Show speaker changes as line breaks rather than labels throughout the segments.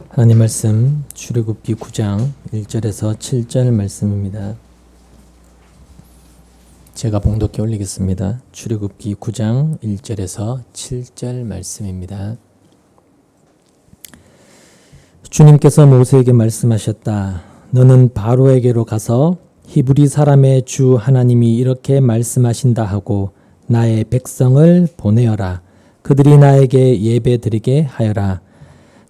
하나님 말씀 출애굽기 9장 1절에서 7절 말씀입니다. 제가 봉독해 올리겠습니다. 출애굽기 9장 1절에서 7절 말씀입니다. 주님께서 모세에게 말씀하셨다. 너는 바로에게로 가서 히브리 사람의 주 하나님이 이렇게 말씀하신다 하고 나의 백성을 보내어라. 그들이 나에게 예배드리게 하여라.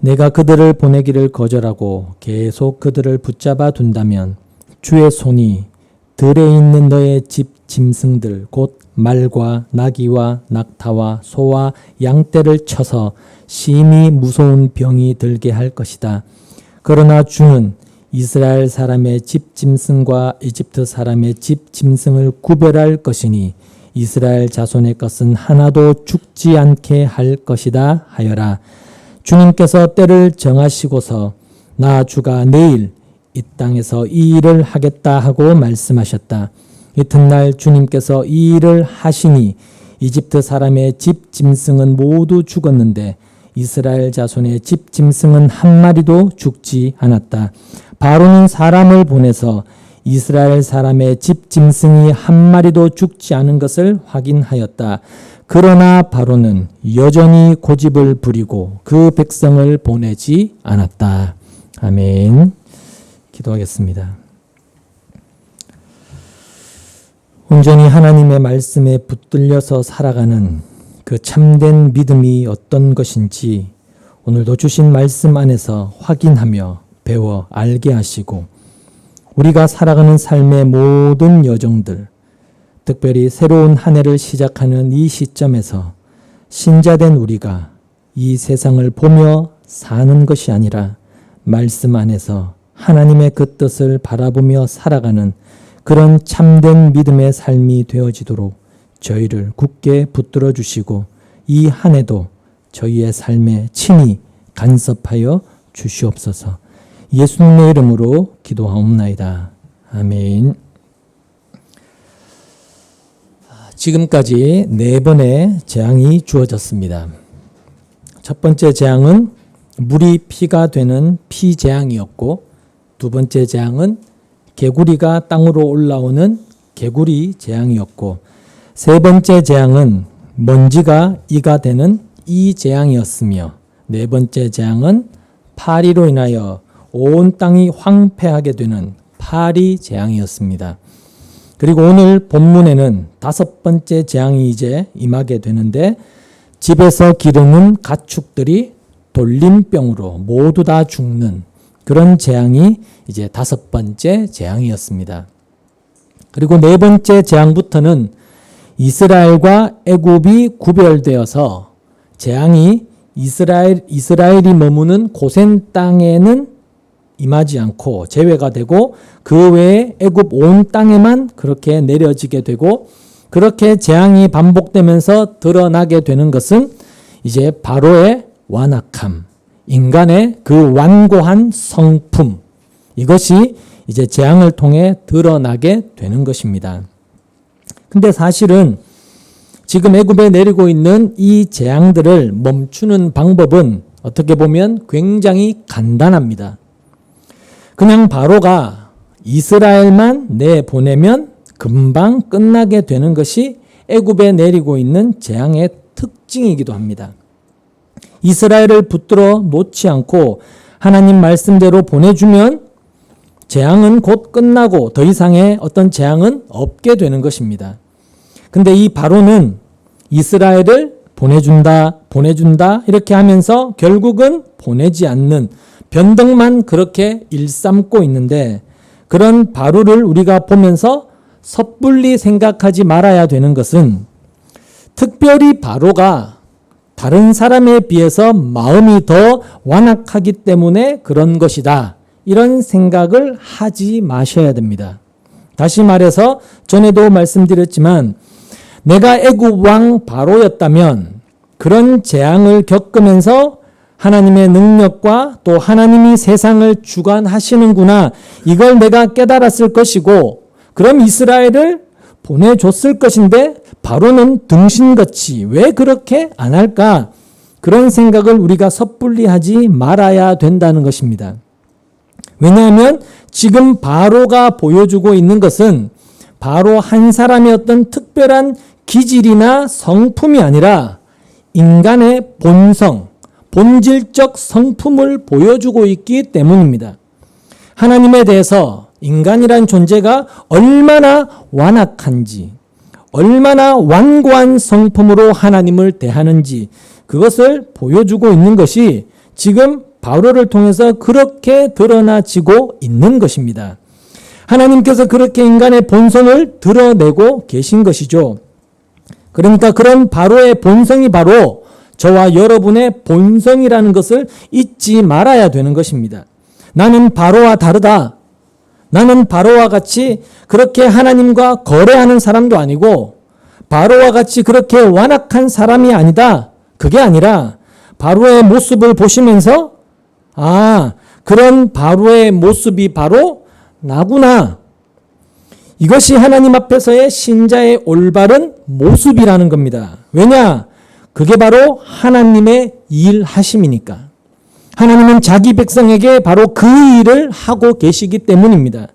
내가 그들을 보내기를 거절하고 계속 그들을 붙잡아 둔다면 주의 손이 들에 있는 너의 집 짐승들 곧 말과 나귀와 낙타와 소와 양떼를 쳐서 심히 무서운 병이 들게 할 것이다. 그러나 주는 이스라엘 사람의 집 짐승과 이집트 사람의 집 짐승을 구별할 것이니 이스라엘 자손의 것은 하나도 죽지 않게 할 것이다 하여라. 주님께서 때를 정하시고서 나 주가 내일 이 땅에서 이 일을 하겠다 하고 말씀하셨다. 이튿날 주님께서 이 일을 하시니 이집트 사람의 집 짐승은 모두 죽었는데 이스라엘 자손의 집 짐승은 한 마리도 죽지 않았다. 바로는 사람을 보내서 이스라엘 사람의 집 짐승이 한 마리도 죽지 않은 것을 확인하였다. 그러나 바로는 여전히 고집을 부리고 그 백성을 보내지 않았다. 아멘. 기도하겠습니다. 온전히 하나님의 말씀에 붙들려서 살아가는 그 참된 믿음이 어떤 것인지 오늘도 주신 말씀 안에서 확인하며 배워 알게 하시고 우리가 살아가는 삶의 모든 여정들, 특별히 새로운 한 해를 시작하는 이 시점에서 신자된 우리가 이 세상을 보며 사는 것이 아니라 말씀 안에서 하나님의 그 뜻을 바라보며 살아가는 그런 참된 믿음의 삶이 되어지도록 저희를 굳게 붙들어 주시고 이 한 해도 저희의 삶에 친히 간섭하여 주시옵소서. 예수님의 이름으로 기도하옵나이다. 아멘. 지금까지 4번의 재앙이 주어졌습니다. 첫 번째 재앙은 물이 피가 되는 피재앙이었고 두 번째 재앙은 개구리가 땅으로 올라오는 개구리 재앙이었고 세 번째 재앙은 먼지가 이가 되는 이 재앙이었으며 네 번째 재앙은 파리로 인하여 온 땅이 황폐하게 되는 파리 재앙이었습니다. 그리고 오늘 본문에는 5번째 재앙이 이제 임하게 되는데 집에서 기르는 가축들이 돌림병으로 모두 다 죽는 그런 재앙이 이제 5번째 재앙이었습니다. 그리고 4번째 재앙부터는 이스라엘과 애굽이 구별되어서 재앙이 이스라엘이 머무는 고센 땅에는 임하지 않고 제외가 되고 그 외에 애굽 온 땅에만 그렇게 내려지게 되고 그렇게 재앙이 반복되면서 드러나게 되는 것은 이제 바로의 완악함, 인간의 그 완고한 성품, 이것이 이제 재앙을 통해 드러나게 되는 것입니다. 근데 사실은 지금 애굽에 내리고 있는 이 재앙들을 멈추는 방법은 어떻게 보면 굉장히 간단합니다. 그냥 바로가 이스라엘만 내보내면 금방 끝나게 되는 것이 애굽에 내리고 있는 재앙의 특징이기도 합니다. 이스라엘을 붙들어 놓지 않고 하나님 말씀대로 보내주면 재앙은 곧 끝나고 더 이상의 어떤 재앙은 없게 되는 것입니다. 근데 이 바로는 이스라엘을 보내준다 이렇게 하면서 결국은 보내지 않는 변덕만 그렇게 일삼고 있는데 그런 바로를 우리가 보면서 섣불리 생각하지 말아야 되는 것은 특별히 바로가 다른 사람에 비해서 마음이 더 완악하기 때문에 그런 것이다. 이런 생각을 하지 마셔야 됩니다. 다시 말해서 전에도 말씀드렸지만 내가 애굽 왕 바로였다면 그런 재앙을 겪으면서 하나님의 능력과 또 하나님이 세상을 주관하시는구나 이걸 내가 깨달았을 것이고 그럼 이스라엘을 보내줬을 것인데 바로는 등신같이 왜 그렇게 안 할까? 그런 생각을 우리가 섣불리 하지 말아야 된다는 것입니다. 왜냐하면 지금 바로가 보여주고 있는 것은 바로 한 사람의 어떤 특별한 기질이나 성품이 아니라 인간의 본성, 본질적 성품을 보여주고 있기 때문입니다. 하나님에 대해서 인간이란 존재가 얼마나 완악한지, 얼마나 완고한 성품으로 하나님을 대하는지 그것을 보여주고 있는 것이 지금 바울을 통해서 그렇게 드러나지고 있는 것입니다. 하나님께서 그렇게 인간의 본성을 드러내고 계신 것이죠. 그러니까 그런 바로의 본성이 바로 저와 여러분의 본성이라는 것을 잊지 말아야 되는 것입니다. 나는 바로와 다르다. 나는 바로와 같이 그렇게 하나님과 거래하는 사람도 아니고 바로와 같이 그렇게 완악한 사람이 아니다. 그게 아니라 바로의 모습을 보시면서 그런 바로의 모습이 바로 나구나. 이것이 하나님 앞에서의 신자의 올바른 모습이라는 겁니다. 왜냐? 그게 바로 하나님의 일하심이니까. 하나님은 자기 백성에게 바로 그 일을 하고 계시기 때문입니다.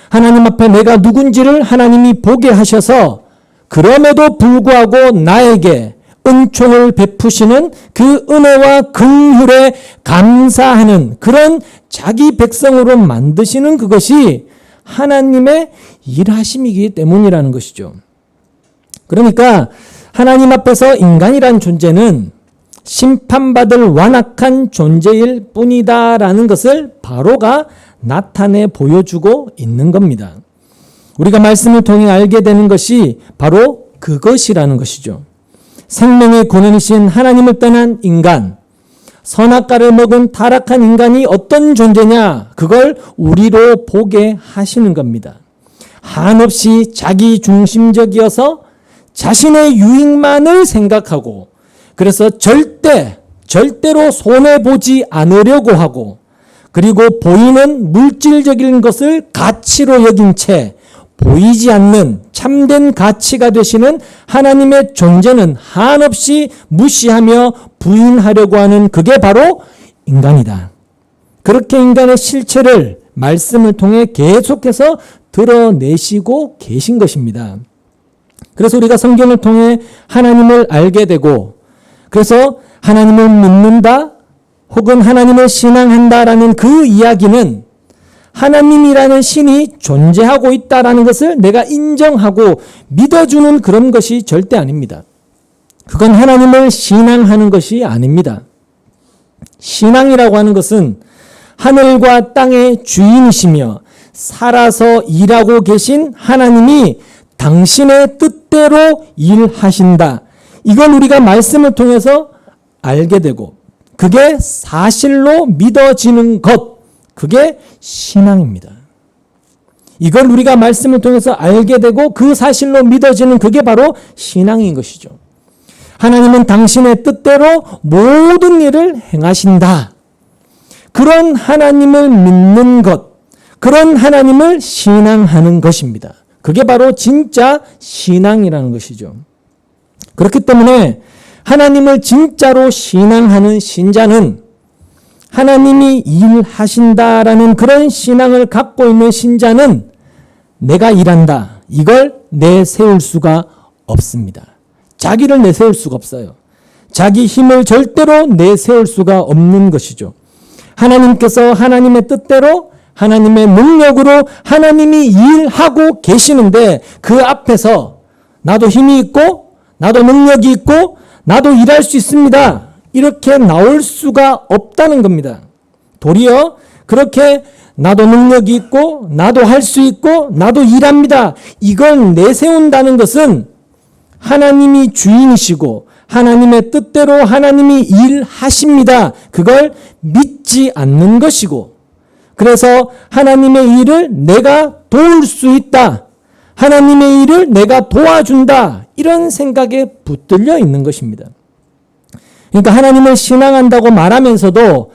하나님 앞에 내가 누군지를 하나님이 보게 하셔서 그럼에도 불구하고 나에게 은총을 베푸시는 그 은혜와 긍휼에 감사하는 그런 자기 백성으로 만드시는 그것이 하나님의 일하심이기 때문이라는 것이죠. 그러니까 하나님 앞에서 인간이란 존재는 심판받을 완악한 존재일 뿐이다라는 것을 바로가 나타내 보여주고 있는 겁니다. 우리가 말씀을 통해 알게 되는 것이 바로 그것이라는 것이죠. 생명의 근원이신 하나님을 떠난 인간, 선악과를 먹은 타락한 인간이 어떤 존재냐, 그걸 우리로 보게 하시는 겁니다. 한없이 자기 중심적이어서 자신의 유익만을 생각하고 그래서 절대로 손해보지 않으려고 하고 그리고 보이는 물질적인 것을 가치로 여긴 채 보이지 않는 참된 가치가 되시는 하나님의 존재는 한없이 무시하며 부인하려고 하는 그게 바로 인간이다. 그렇게 인간의 실체를 말씀을 통해 계속해서 드러내시고 계신 것입니다. 그래서 우리가 성경을 통해 하나님을 알게 되고 그래서 하나님을 믿는다 혹은 하나님을 신앙한다라는 그 이야기는 하나님이라는 신이 존재하고 있다라는 것을 내가 인정하고 믿어주는 그런 것이 절대 아닙니다. 그건 하나님을 신앙하는 것이 아닙니다. 신앙이라고 하는 것은 하늘과 땅의 주인이시며 살아서 일하고 계신 하나님이 당신의 뜻대로 일하신다. 이걸 우리가 말씀을 통해서 알게 되고 그게 사실로 믿어지는 것, 그게 신앙입니다. 이걸 우리가 말씀을 통해서 알게 되고 그 사실로 믿어지는 그게 바로 신앙인 것이죠. 하나님은 당신의 뜻대로 모든 일을 행하신다. 그런 하나님을 믿는 것, 그런 하나님을 신앙하는 것입니다. 그게 바로 진짜 신앙이라는 것이죠. 그렇기 때문에 하나님을 진짜로 신앙하는 신자는 하나님이 일하신다라는 그런 신앙을 갖고 있는 신자는 내가 일한다. 이걸 내세울 수가 없습니다. 자기를 내세울 수가 없어요. 자기 힘을 절대로 내세울 수가 없는 것이죠. 하나님께서 하나님의 뜻대로 하나님의 능력으로 하나님이 일하고 계시는데 그 앞에서 나도 힘이 있고 나도 능력이 있고 나도 일할 수 있습니다. 이렇게 나올 수가 없다는 겁니다. 도리어 그렇게 나도 능력이 있고 나도 할 수 있고 나도 일합니다. 이걸 내세운다는 것은 하나님이 주인이시고 하나님의 뜻대로 하나님이 일하십니다. 그걸 믿지 않는 것이고 그래서 하나님의 일을 내가 도울 수 있다. 하나님의 일을 내가 도와준다. 이런 생각에 붙들려 있는 것입니다. 그러니까 하나님을 신앙한다고 말하면서도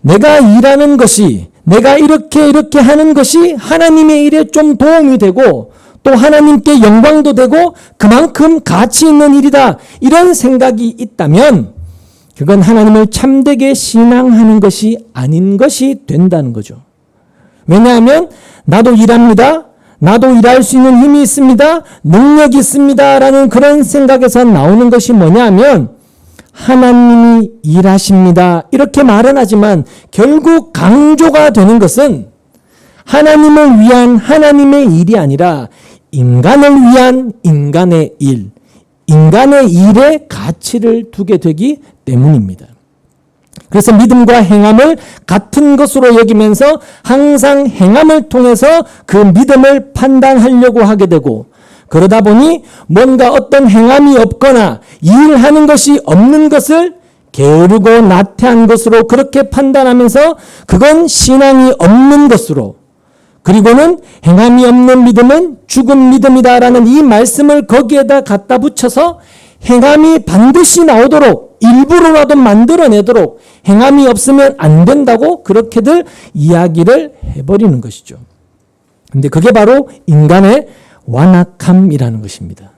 내가 일하는 것이 내가 이렇게 하는 것이 하나님의 일에 좀 도움이 되고 또 하나님께 영광도 되고 그만큼 가치 있는 일이다. 이런 생각이 있다면 그건 하나님을 참되게 신앙하는 것이 아닌 것이 된다는 거죠. 왜냐하면 나도 일합니다. 나도 일할 수 있는 힘이 있습니다. 능력이 있습니다. 라는 그런 생각에서 나오는 것이 뭐냐면 하나님이 일하십니다. 이렇게 말은 하지만 결국 강조가 되는 것은 하나님을 위한 하나님의 일이 아니라 인간을 위한 인간의 일, 인간의 일에 가치를 두게 되기 때문입니다. 그래서 믿음과 행함을 같은 것으로 여기면서 항상 행함을 통해서 그 믿음을 판단하려고 하게 되고, 그러다 보니 뭔가 어떤 행함이 없거나 일하는 것이 없는 것을 게으르고 나태한 것으로 그렇게 판단하면서 그건 신앙이 없는 것으로, 그리고는 행함이 없는 믿음은 죽은 믿음이다라는 이 말씀을 거기에다 갖다 붙여서 행함이 반드시 나오도록 일부러라도 만들어내도록 행함이 없으면 안 된다고 그렇게들 이야기를 해버리는 것이죠. 근데 그게 바로 인간의 완악함이라는 것입니다.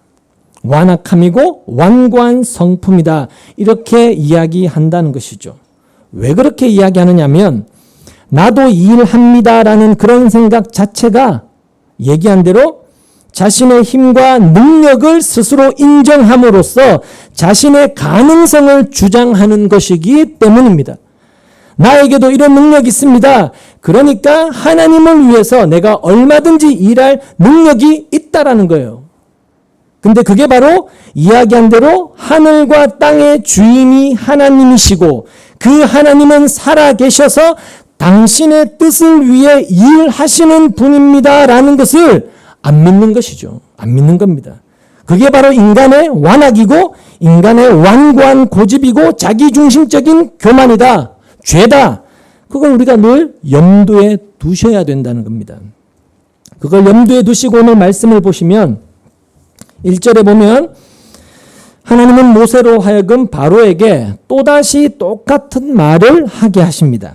완악함이고 완고한 성품이다. 이렇게 이야기한다는 것이죠. 왜 그렇게 이야기하느냐면 나도 일합니다라는 그런 생각 자체가 얘기한 대로 자신의 힘과 능력을 스스로 인정함으로써 자신의 가능성을 주장하는 것이기 때문입니다. 나에게도 이런 능력이 있습니다. 그러니까 하나님을 위해서 내가 얼마든지 일할 능력이 있다라는 거예요. 근데 그게 바로 이야기한 대로 하늘과 땅의 주인이 하나님이시고 그 하나님은 살아계셔서 당신의 뜻을 위해 일하시는 분입니다라는 것을 안 믿는 것이죠. 안 믿는 겁니다. 그게 바로 인간의 완악이고 인간의 완고한 고집이고 자기중심적인 교만이다. 죄다. 그걸 우리가 늘 염두에 두셔야 된다는 겁니다. 그걸 염두에 두시고 오늘 말씀을 보시면 1절에 보면 하나님은 모세로 하여금 바로에게 또다시 똑같은 말을 하게 하십니다.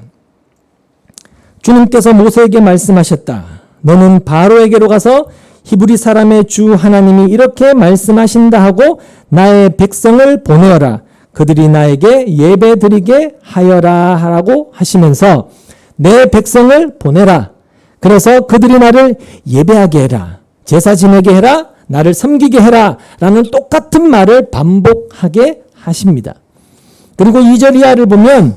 주님께서 모세에게 말씀하셨다. 너는 바로에게로 가서 히브리 사람의 주 하나님이 이렇게 말씀하신다 하고 나의 백성을 보내어라. 그들이 나에게 예배드리게 하여라 하라고 하시면서 내 백성을 보내라. 그래서 그들이 나를 예배하게 해라. 제사 지내게 해라. 나를 섬기게 해라. 라는 똑같은 말을 반복하게 하십니다. 그리고 2절 이하를 보면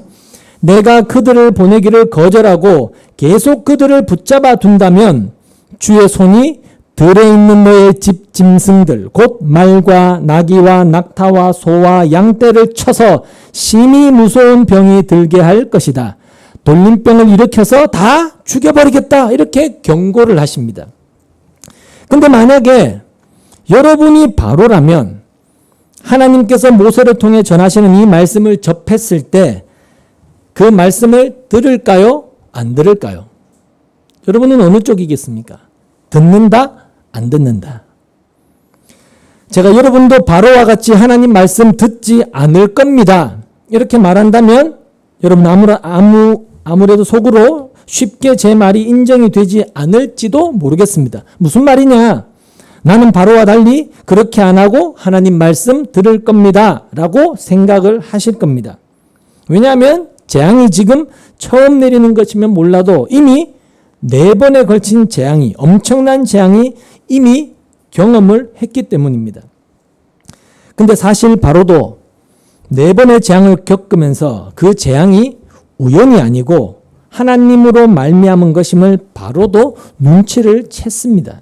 내가 그들을 보내기를 거절하고 계속 그들을 붙잡아 둔다면 주의 손이 들에 있는 너의 집 짐승들 곧 말과 나귀와 낙타와 소와 양떼를 쳐서 심히 무서운 병이 들게 할 것이다. 돌림병을 일으켜서 다 죽여버리겠다. 이렇게 경고를 하십니다. 근데 만약에 여러분이 바로라면 하나님께서 모세를 통해 전하시는 이 말씀을 접했을 때 그 말씀을 들을까요? 안 들을까요? 여러분은 어느 쪽이겠습니까? 듣는다? 안 듣는다? 제가 여러분도 바로와 같이 하나님 말씀 듣지 않을 겁니다. 이렇게 말한다면 여러분 아무래도 속으로 쉽게 제 말이 인정이 되지 않을지도 모르겠습니다. 무슨 말이냐? 나는 바로와 달리 그렇게 안 하고 하나님 말씀 들을 겁니다. 라고 생각을 하실 겁니다. 왜냐하면 재앙이 지금 처음 내리는 것이면 몰라도 이미 4번에 걸친 재앙이, 엄청난 재앙이 이미 경험을 했기 때문입니다. 근데 사실 바로도 4번의 재앙을 겪으면서 그 재앙이 우연이 아니고 하나님으로 말미암은 것임을 바로도 눈치를 챘습니다.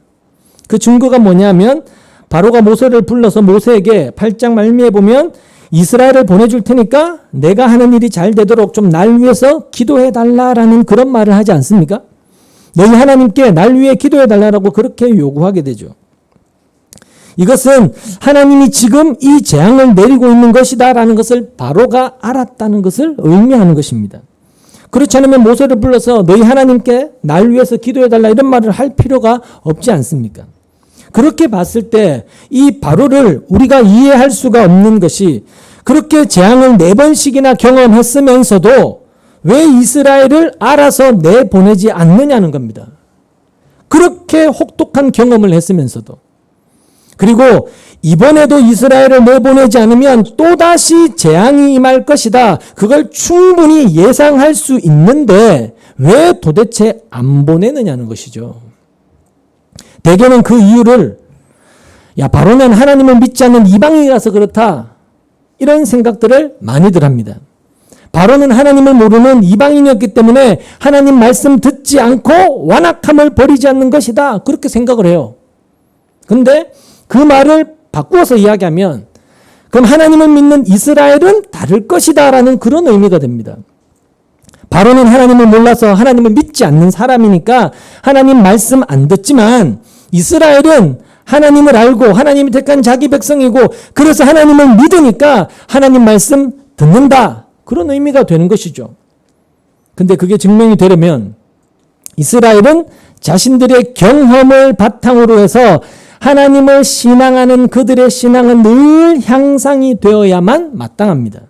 그 증거가 뭐냐면 바로가 모세를 불러서 모세에게 8장 말미에 보면 이스라엘을 보내줄 테니까 내가 하는 일이 잘 되도록 좀 날 위해서 기도해 달라라는 그런 말을 하지 않습니까? 너희 하나님께 날 위해 기도해 달라고 그렇게 요구하게 되죠. 이것은 하나님이 지금 이 재앙을 내리고 있는 것이다라는 것을 바로가 알았다는 것을 의미하는 것입니다. 그렇지 않으면 모세를 불러서 너희 하나님께 날 위해서 기도해 달라 이런 말을 할 필요가 없지 않습니까? 그렇게 봤을 때 이 바로를 우리가 이해할 수가 없는 것이 그렇게 재앙을 4번씩이나 경험했으면서도 왜 이스라엘을 알아서 내보내지 않느냐는 겁니다. 그렇게 혹독한 경험을 했으면서도. 그리고 이번에도 이스라엘을 내보내지 않으면 또다시 재앙이 임할 것이다. 그걸 충분히 예상할 수 있는데 왜 도대체 안 보내느냐는 것이죠. 대개는 그 이유를 바로는 하나님을 믿지 않는 이방인이라서 그렇다. 이런 생각들을 많이들 합니다. 바로는 하나님을 모르는 이방인이었기 때문에 하나님 말씀 듣지 않고 완악함을 버리지 않는 것이다. 그렇게 생각을 해요. 근데 그 말을 바꾸어서 이야기하면 그럼 하나님을 믿는 이스라엘은 다를 것이다 라는 그런 의미가 됩니다. 바로는 하나님을 몰라서 하나님을 믿지 않는 사람이니까 하나님 말씀 안 듣지만 이스라엘은 하나님을 알고 하나님이 택한 자기 백성이고 그래서 하나님을 믿으니까 하나님 말씀 듣는다. 그런 의미가 되는 것이죠. 근데 그게 증명이 되려면 이스라엘은 자신들의 경험을 바탕으로 해서 하나님을 신앙하는 그들의 신앙은 늘 향상이 되어야만 마땅합니다.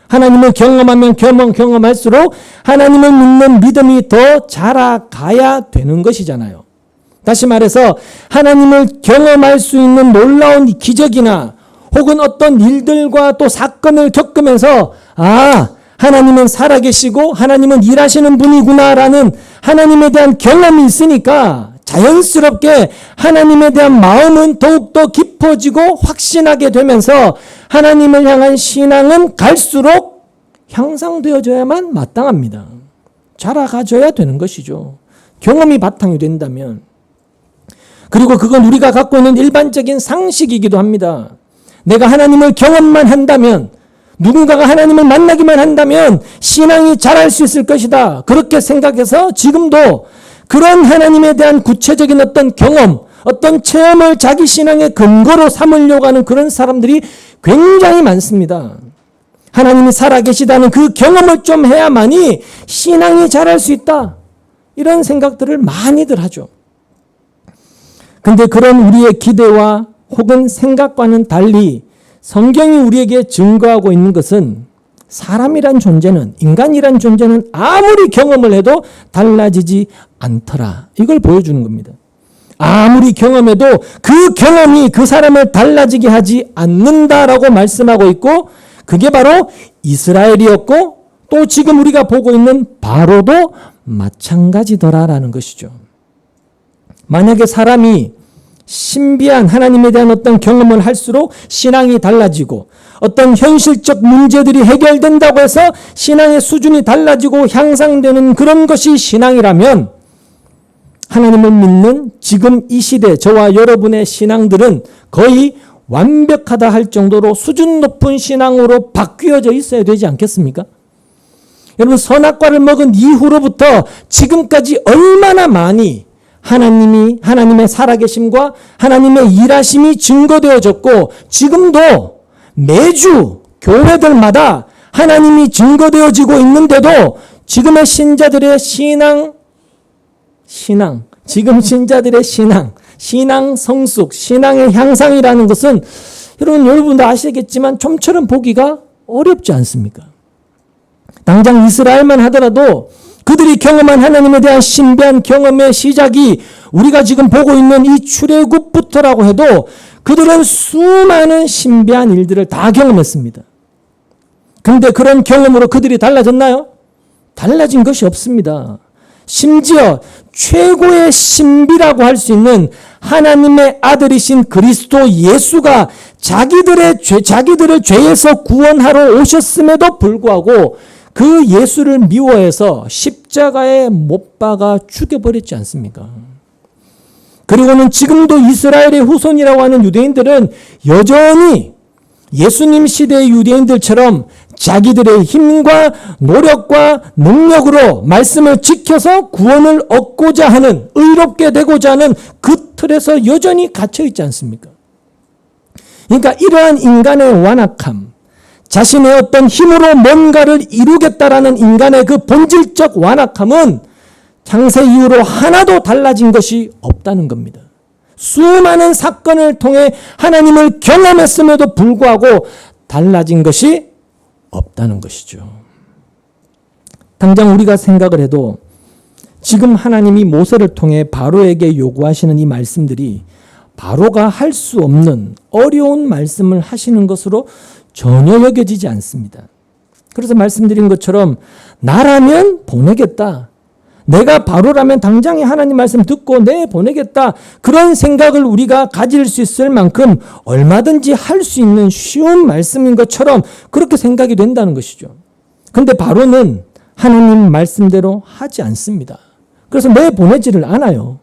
하나님을 경험하면 경험할수록 하나님을 믿는 믿음이 더 자라가야 되는 것이잖아요. 다시 말해서 하나님을 경험할 수 있는 놀라운 기적이나 혹은 어떤 일들과 또 사건을 겪으면서 하나님은 살아계시고 하나님은 일하시는 분이구나라는 하나님에 대한 경험이 있으니까 자연스럽게 하나님에 대한 마음은 더욱더 깊어지고 확신하게 되면서 하나님을 향한 신앙은 갈수록 향상되어져야만 마땅합니다. 자라가져야 되는 것이죠. 경험이 바탕이 된다면. 그리고 그건 우리가 갖고 있는 일반적인 상식이기도 합니다. 내가 하나님을 경험만 한다면, 누군가가 하나님을 만나기만 한다면 신앙이 자랄 수 있을 것이다. 그렇게 생각해서 지금도 그런 하나님에 대한 구체적인 어떤 경험, 어떤 체험을 자기 신앙의 근거로 삼으려고 하는 그런 사람들이 굉장히 많습니다. 하나님이 살아계시다는 그 경험을 좀 해야만이 신앙이 자랄 수 있다. 이런 생각들을 많이들 하죠. 근데 그런 우리의 기대와 혹은 생각과는 달리 성경이 우리에게 증거하고 있는 것은 사람이란 존재는, 인간이란 존재는 아무리 경험을 해도 달라지지 않더라. 이걸 보여주는 겁니다. 아무리 경험해도 그 경험이 그 사람을 달라지게 하지 않는다라고 말씀하고 있고, 그게 바로 이스라엘이었고 또 지금 우리가 보고 있는 바로도 마찬가지더라라는 것이죠. 만약에 사람이 신비한 하나님에 대한 어떤 경험을 할수록 신앙이 달라지고 어떤 현실적 문제들이 해결된다고 해서 신앙의 수준이 달라지고 향상되는 그런 것이 신앙이라면 하나님을 믿는 지금 이 시대 저와 여러분의 신앙들은 거의 완벽하다 할 정도로 수준 높은 신앙으로 바뀌어져 있어야 되지 않겠습니까? 여러분, 선악과를 먹은 이후로부터 지금까지 얼마나 많이 하나님의 살아계심과 하나님의 일하심이 증거되어졌고 지금도 매주 교회들마다 하나님이 증거되어지고 있는데도 지금의 신자들의 지금 신자들의 신앙 성숙, 신앙의 향상이라는 것은 여러분도 아시겠지만 좀처럼 보기가 어렵지 않습니까? 당장 이스라엘만 하더라도 그들이 경험한 하나님에 대한 신비한 경험의 시작이 우리가 지금 보고 있는 이 출애굽부터라고 해도 그들은 수많은 신비한 일들을 다 경험했습니다. 그런데 그런 경험으로 그들이 달라졌나요? 달라진 것이 없습니다. 심지어 최고의 신비라고 할 수 있는 하나님의 아들이신 그리스도 예수가 자기들을 죄에서 구원하러 오셨음에도 불구하고 그 예수를 미워해서 십자가에 못 박아 죽여버렸지 않습니까? 그리고는 지금도 이스라엘의 후손이라고 하는 유대인들은 여전히 예수님 시대의 유대인들처럼 자기들의 힘과 노력과 능력으로 말씀을 지켜서 구원을 얻고자 하는, 의롭게 되고자 하는 그 틀에서 여전히 갇혀 있지 않습니까? 그러니까 이러한 인간의 완악함, 자신의 어떤 힘으로 뭔가를 이루겠다라는 인간의 그 본질적 완악함은 창세 이후로 하나도 달라진 것이 없다는 겁니다. 수많은 사건을 통해 하나님을 경험했음에도 불구하고 달라진 것이 없다는 것이죠. 당장 우리가 생각을 해도 지금 하나님이 모세를 통해 바로에게 요구하시는 이 말씀들이 바로가 할 수 없는 어려운 말씀을 하시는 것으로 전혀 여겨지지 않습니다. 그래서 말씀드린 것처럼 나라면 보내겠다. 내가 바로라면 당장에 하나님 말씀 듣고 보내겠다. 그런 생각을 우리가 가질 수 있을 만큼 얼마든지 할 수 있는 쉬운 말씀인 것처럼 그렇게 생각이 된다는 것이죠. 그런데 바로는 하나님 말씀대로 하지 않습니다. 그래서 보내지를 않아요.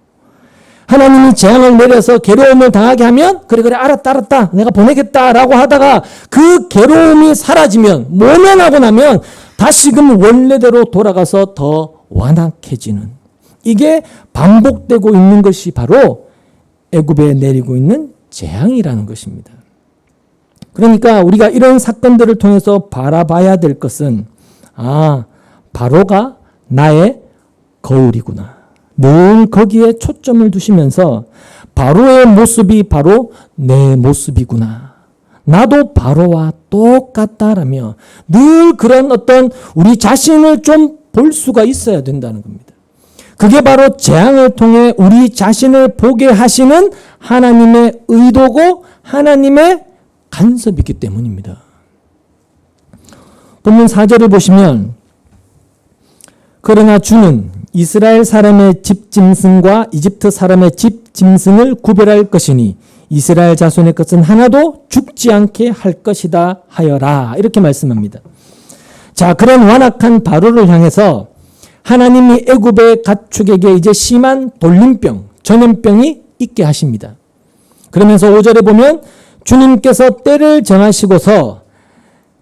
하나님이 재앙을 내려서 괴로움을 당하게 하면 그래 알았다 내가 보내겠다라고 하다가 그 괴로움이 사라지면 모면하고 나면 다시금 원래대로 돌아가서 더 완악해지는, 이게 반복되고 있는 것이 바로 애굽에 내리고 있는 재앙이라는 것입니다. 그러니까 우리가 이런 사건들을 통해서 바라봐야 될 것은 바로가 나의 거울이구나. 늘 거기에 초점을 두시면서 바로의 모습이 바로 내 모습이구나. 나도 바로와 똑같다라며 늘 그런 어떤 우리 자신을 좀 볼 수가 있어야 된다는 겁니다. 그게 바로 재앙을 통해 우리 자신을 보게 하시는 하나님의 의도고 하나님의 간섭이기 때문입니다. 본문 4절을 보시면 그러나 주는 이스라엘 사람의 집 짐승과 이집트 사람의 집 짐승을 구별할 것이니 이스라엘 자손의 것은 하나도 죽지 않게 할 것이다 하여라. 이렇게 말씀합니다. 자, 그런 완악한 바로를 향해서 하나님이 애굽의 가축에게 이제 심한 돌림병, 전염병이 있게 하십니다. 그러면서 5절에 보면 주님께서 때를 정하시고서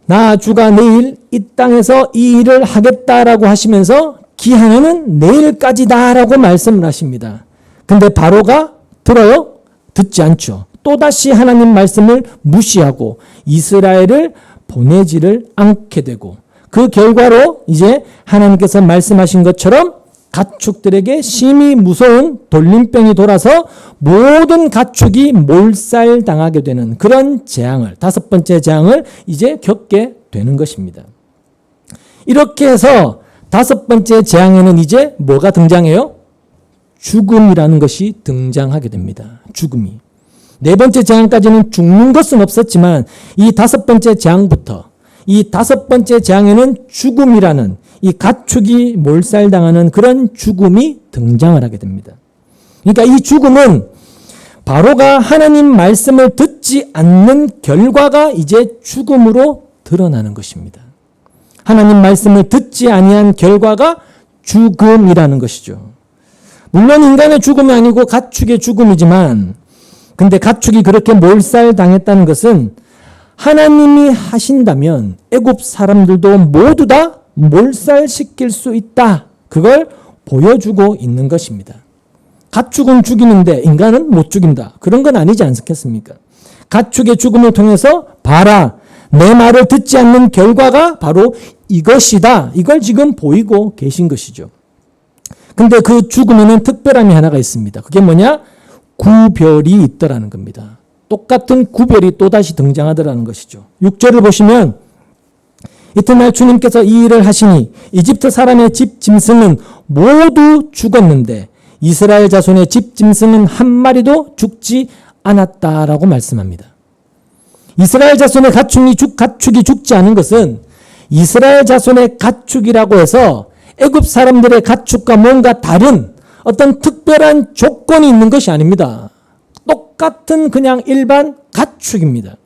나 주가 내일 이 땅에서 이 일을 하겠다라고 하시면서 기한은 내일까지다라고 말씀을 하십니다. 근데 바로가 들어요? 듣지 않죠. 또다시 하나님 말씀을 무시하고 이스라엘을 보내지를 않게 되고 그 결과로 이제 하나님께서 말씀하신 것처럼 가축들에게 심히 무서운 돌림병이 돌아서 모든 가축이 몰살당하게 되는 그런 재앙을, 5번째 재앙을 이제 겪게 되는 것입니다. 이렇게 해서 5번째 재앙에는 이제 뭐가 등장해요? 죽음이라는 것이 등장하게 됩니다. 죽음이. 4번째 재앙까지는 죽는 것은 없었지만 이 5번째 재앙부터 이 5번째 재앙에는 죽음이라는 이 가축이 몰살당하는 그런 죽음이 등장을 하게 됩니다. 그러니까 이 죽음은 바로가 하나님 말씀을 듣지 않는 결과가 이제 죽음으로 드러나는 것입니다. 하나님 말씀을 듣지 아니한 결과가 죽음이라는 것이죠. 물론 인간의 죽음이 아니고 가축의 죽음이지만 근데 가축이 그렇게 몰살당했다는 것은 하나님이 하신다면 애굽 사람들도 모두 다 몰살시킬 수 있다. 그걸 보여주고 있는 것입니다. 가축은 죽이는데 인간은 못 죽인다. 그런 건 아니지 않겠습니까? 가축의 죽음을 통해서 봐라. 내 말을 듣지 않는 결과가 바로 이것이다. 이걸 지금 보이고 계신 것이죠. 근데 그 죽음에는 특별함이 하나가 있습니다. 그게 뭐냐? 구별이 있더라는 겁니다. 똑같은 구별이 또다시 등장하더라는 것이죠. 6절을 보시면 이튿날 주님께서 이 일을 하시니 이집트 사람의 집 짐승은 모두 죽었는데 이스라엘 자손의 집 짐승은 한 마리도 죽지 않았다라고 말씀합니다. 이스라엘 자손의 가축이 죽지 않은 것은 이스라엘 자손의 가축이라고 해서 애굽 사람들의 가축과 뭔가 다른 어떤 특별한 조건이 있는 것이 아닙니다. 똑같은 그냥 일반 가축입니다.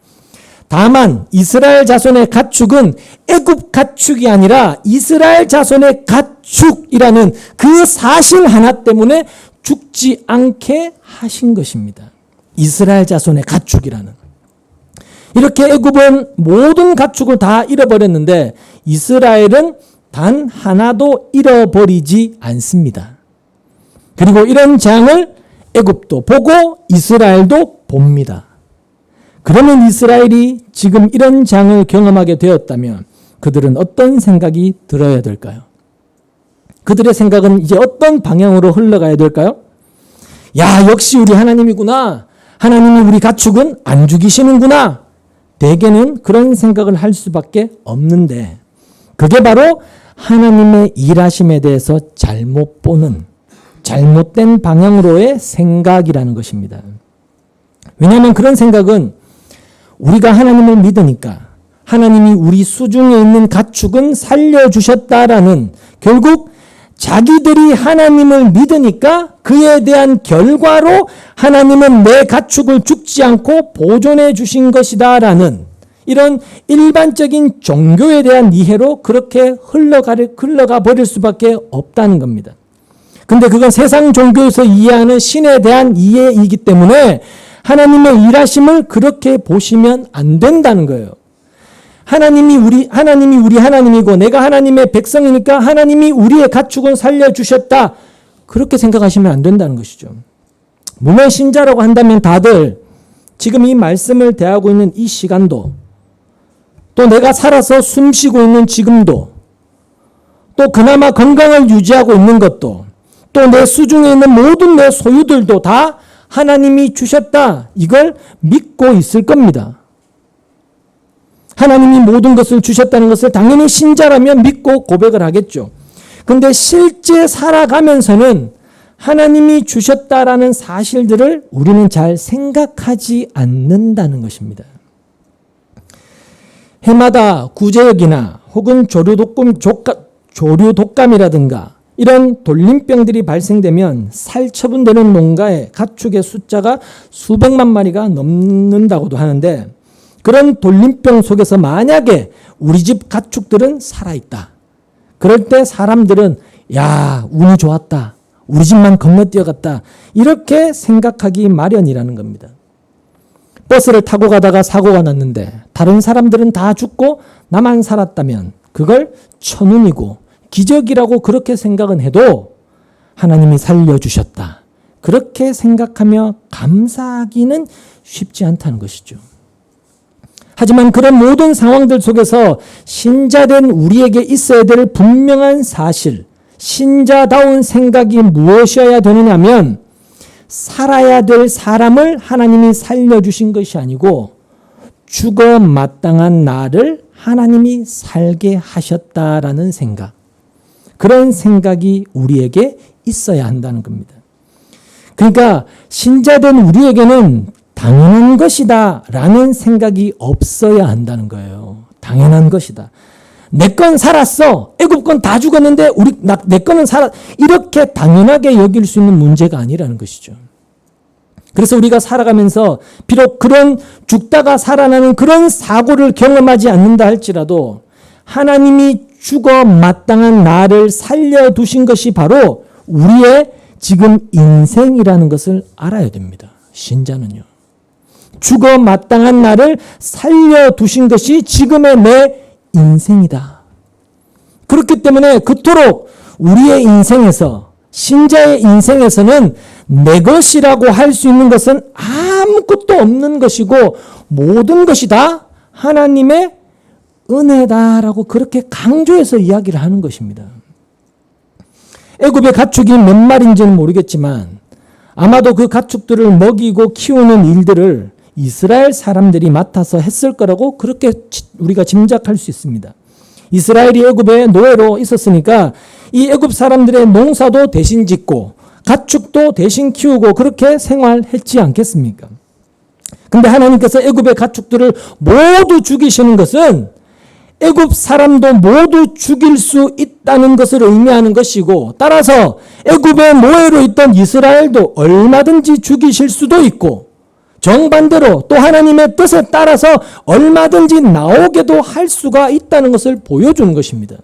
다만 이스라엘 자손의 가축은 애굽 가축이 아니라 이스라엘 자손의 가축이라는 그 사실 하나 때문에 죽지 않게 하신 것입니다. 이스라엘 자손의 가축이라는. 이렇게 애굽은 모든 가축을 다 잃어버렸는데 이스라엘은 단 하나도 잃어버리지 않습니다. 그리고 이런 재앙을 애굽도 보고 이스라엘도 봅니다. 그러면 이스라엘이 지금 이런 재앙을 경험하게 되었다면 그들은 어떤 생각이 들어야 될까요? 그들의 생각은 이제 어떤 방향으로 흘러가야 될까요? 야, 역시 우리 하나님이구나. 하나님이 우리 가축은 안 죽이시는구나. 대개는 그런 생각을 할 수밖에 없는데 그게 바로 하나님의 일하심에 대해서 잘못 보는 잘못된 방향으로의 생각이라는 것입니다. 왜냐하면 그런 생각은 우리가 하나님을 믿으니까 하나님이 우리 수중에 있는 가축은 살려주셨다라는, 결국 자기들이 하나님을 믿으니까 그에 대한 결과로 하나님은 내 가축을 죽지 않고 보존해 주신 것이다라는 이런 일반적인 종교에 대한 이해로 그렇게 흘러가 버릴 수밖에 없다는 겁니다. 근데 그건 세상 종교에서 이해하는 신에 대한 이해이기 때문에 하나님의 일하심을 그렇게 보시면 안 된다는 거예요. 하나님이 우리 하나님이고 내가 하나님의 백성이니까 하나님이 우리의 가축은 살려주셨다. 그렇게 생각하시면 안 된다는 것이죠. 물론 신자라고 한다면 다들 지금 이 말씀을 대하고 있는 이 시간도, 또 내가 살아서 숨 쉬고 있는 지금도, 또 그나마 건강을 유지하고 있는 것도, 또 내 수중에 있는 모든 내 소유들도 다 하나님이 주셨다. 이걸 믿고 있을 겁니다. 하나님이 모든 것을 주셨다는 것을 당연히 신자라면 믿고 고백을 하겠죠. 근데 실제 살아가면서는 하나님이 주셨다라는 사실들을 우리는 잘 생각하지 않는다는 것입니다. 해마다 구제역이나 혹은 조류독감이라든가 이런 돌림병들이 발생되면 살처분되는 농가의 가축의 숫자가 수백만 마리가 넘는다고도 하는데, 그런 돌림병 속에서 만약에 우리 집 가축들은 살아있다. 그럴 때 사람들은 야, 운이 좋았다. 우리 집만 건너뛰어갔다. 이렇게 생각하기 마련이라는 겁니다. 버스를 타고 가다가 사고가 났는데 다른 사람들은 다 죽고 나만 살았다면 그걸 천운이고 기적이라고 그렇게 생각은 해도 하나님이 살려주셨다. 그렇게 생각하며 감사하기는 쉽지 않다는 것이죠. 하지만 그런 모든 상황들 속에서 신자된 우리에게 있어야 될 분명한 사실, 신자다운 생각이 무엇이어야 되느냐면 살아야 될 사람을 하나님이 살려주신 것이 아니고 죽어 마땅한 나를 하나님이 살게 하셨다라는 생각, 그런 생각이 우리에게 있어야 한다는 겁니다. 그러니까 신자된 우리에게는 당연한 것이다 라는 생각이 없어야 한다는 거예요. 당연한 것이다. 내 건 살았어. 애굽 건 다 죽었는데 내 거는 이렇게 당연하게 여길 수 있는 문제가 아니라는 것이죠. 그래서 우리가 살아가면서 비록 그런 죽다가 살아나는 그런 사고를 경험하지 않는다 할지라도 하나님이 죽어 마땅한 나를 살려두신 것이 바로 우리의 지금 인생이라는 것을 알아야 됩니다. 신자는요. 죽어 마땅한 나를 살려두신 것이 지금의 내 인생이다. 그렇기 때문에 그토록 우리의 인생에서, 신자의 인생에서는 내 것이라고 할 수 있는 것은 아무것도 없는 것이고 모든 것이 다 하나님의 은혜다라고 그렇게 강조해서 이야기를 하는 것입니다. 애굽의 가축이 몇 마리인지는 모르겠지만 아마도 그 가축들을 먹이고 키우는 일들을 이스라엘 사람들이 맡아서 했을 거라고 그렇게 우리가 짐작할 수 있습니다. 이스라엘이 애굽의 노예로 있었으니까 이 애굽 사람들의 농사도 대신 짓고 가축도 대신 키우고 그렇게 생활했지 않겠습니까? 근데 하나님께서 애굽의 가축들을 모두 죽이시는 것은 애굽 사람도 모두 죽일 수 있다는 것을 의미하는 것이고, 따라서 애굽의 노예로 있던 이스라엘도 얼마든지 죽이실 수도 있고, 정반대로 또 하나님의 뜻에 따라서 얼마든지 나오게도 할 수가 있다는 것을 보여주는 것입니다.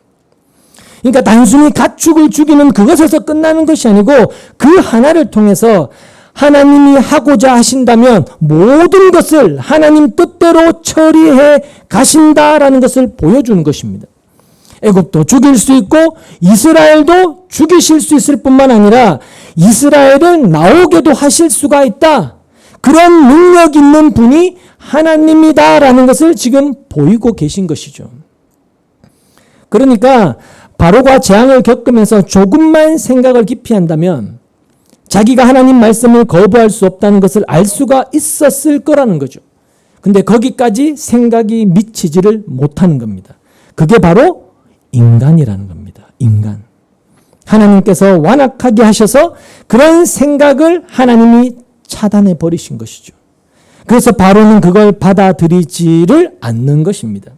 그러니까 단순히 가축을 죽이는 그것에서 끝나는 것이 아니고 그 하나를 통해서 하나님이 하고자 하신다면 모든 것을 하나님 뜻대로 처리해 가신다라는 것을 보여주는 것입니다. 애굽도 죽일 수 있고 이스라엘도 죽이실 수 있을 뿐만 아니라 이스라엘을 나오게도 하실 수가 있다. 그런 능력 있는 분이 하나님이다라는 것을 지금 보이고 계신 것이죠. 그러니까 바로가 재앙을 겪으면서 조금만 생각을 깊이 한다면 자기가 하나님 말씀을 거부할 수 없다는 것을 알 수가 있었을 거라는 거죠. 근데 거기까지 생각이 미치지를 못하는 겁니다. 그게 바로 인간이라는 겁니다. 인간. 하나님께서 완악하게 하셔서 그런 생각을 하나님이 차단해 버리신 것이죠. 그래서 바로는 그걸 받아들이지를 않는 것입니다.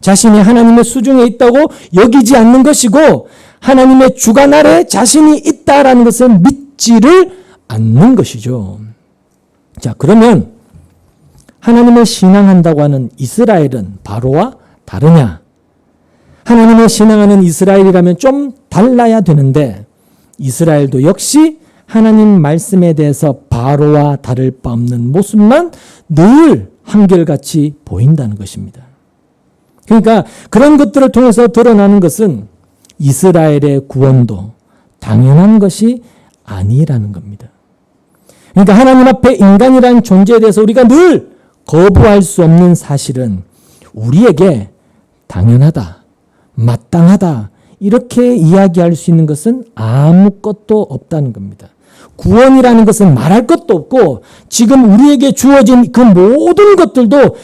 자신이 하나님의 수중에 있다고 여기지 않는 것이고 하나님의 주관 아래 자신이 있다라는 것을 믿지를 않는 것이죠. 자, 그러면 하나님을 신앙한다고 하는 이스라엘은 바로와 다르냐? 하나님을 신앙하는 이스라엘이라면 좀 달라야 되는데 이스라엘도 역시 하나님 말씀에 대해서 바로와 다를 바 없는 모습만 늘 한결같이 보인다는 것입니다. 그러니까 그런 것들을 통해서 드러나는 것은 이스라엘의 구원도 당연한 것이 아니라는 겁니다. 그러니까 하나님 앞에 인간이라는 존재에 대해서 우리가 늘 거부할 수 없는 사실은 우리에게 당연하다, 마땅하다 이렇게 이야기할 수 있는 것은 아무것도 없다는 겁니다. 구원이라는 것은 말할 것도 없고 지금 우리에게 주어진 그 모든 것들도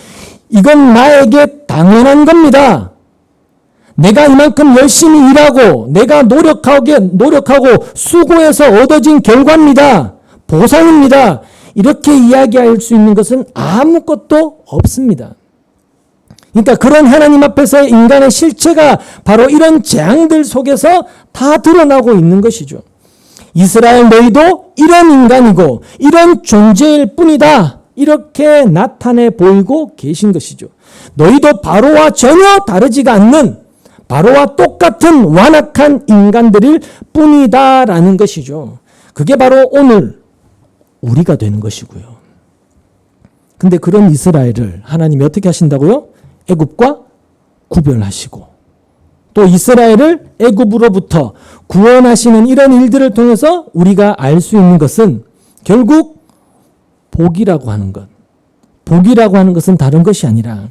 이건 나에게 당연한 겁니다. 내가 이만큼 열심히 일하고 내가 노력하고 수고해서 얻어진 결과입니다. 보상입니다. 이렇게 이야기할 수 있는 것은 아무것도 없습니다. 그러니까 그런 하나님 앞에서의 인간의 실체가 바로 이런 재앙들 속에서 다 드러나고 있는 것이죠. 이스라엘 너희도 이런 인간이고 이런 존재일 뿐이다. 이렇게 나타내 보이고 계신 것이죠. 너희도 바로와 전혀 다르지가 않는 바로와 똑같은 완악한 인간들일 뿐이다라는 것이죠. 그게 바로 오늘 우리가 되는 것이고요. 근데 그런 이스라엘을 하나님이 어떻게 하신다고요? 애굽과 구별하시고 또 이스라엘을 애굽으로부터 구원하시는 이런 일들을 통해서 우리가 알 수 있는 것은 결국 복이라고 하는 것. 복이라고 하는 것은 다른 것이 아니라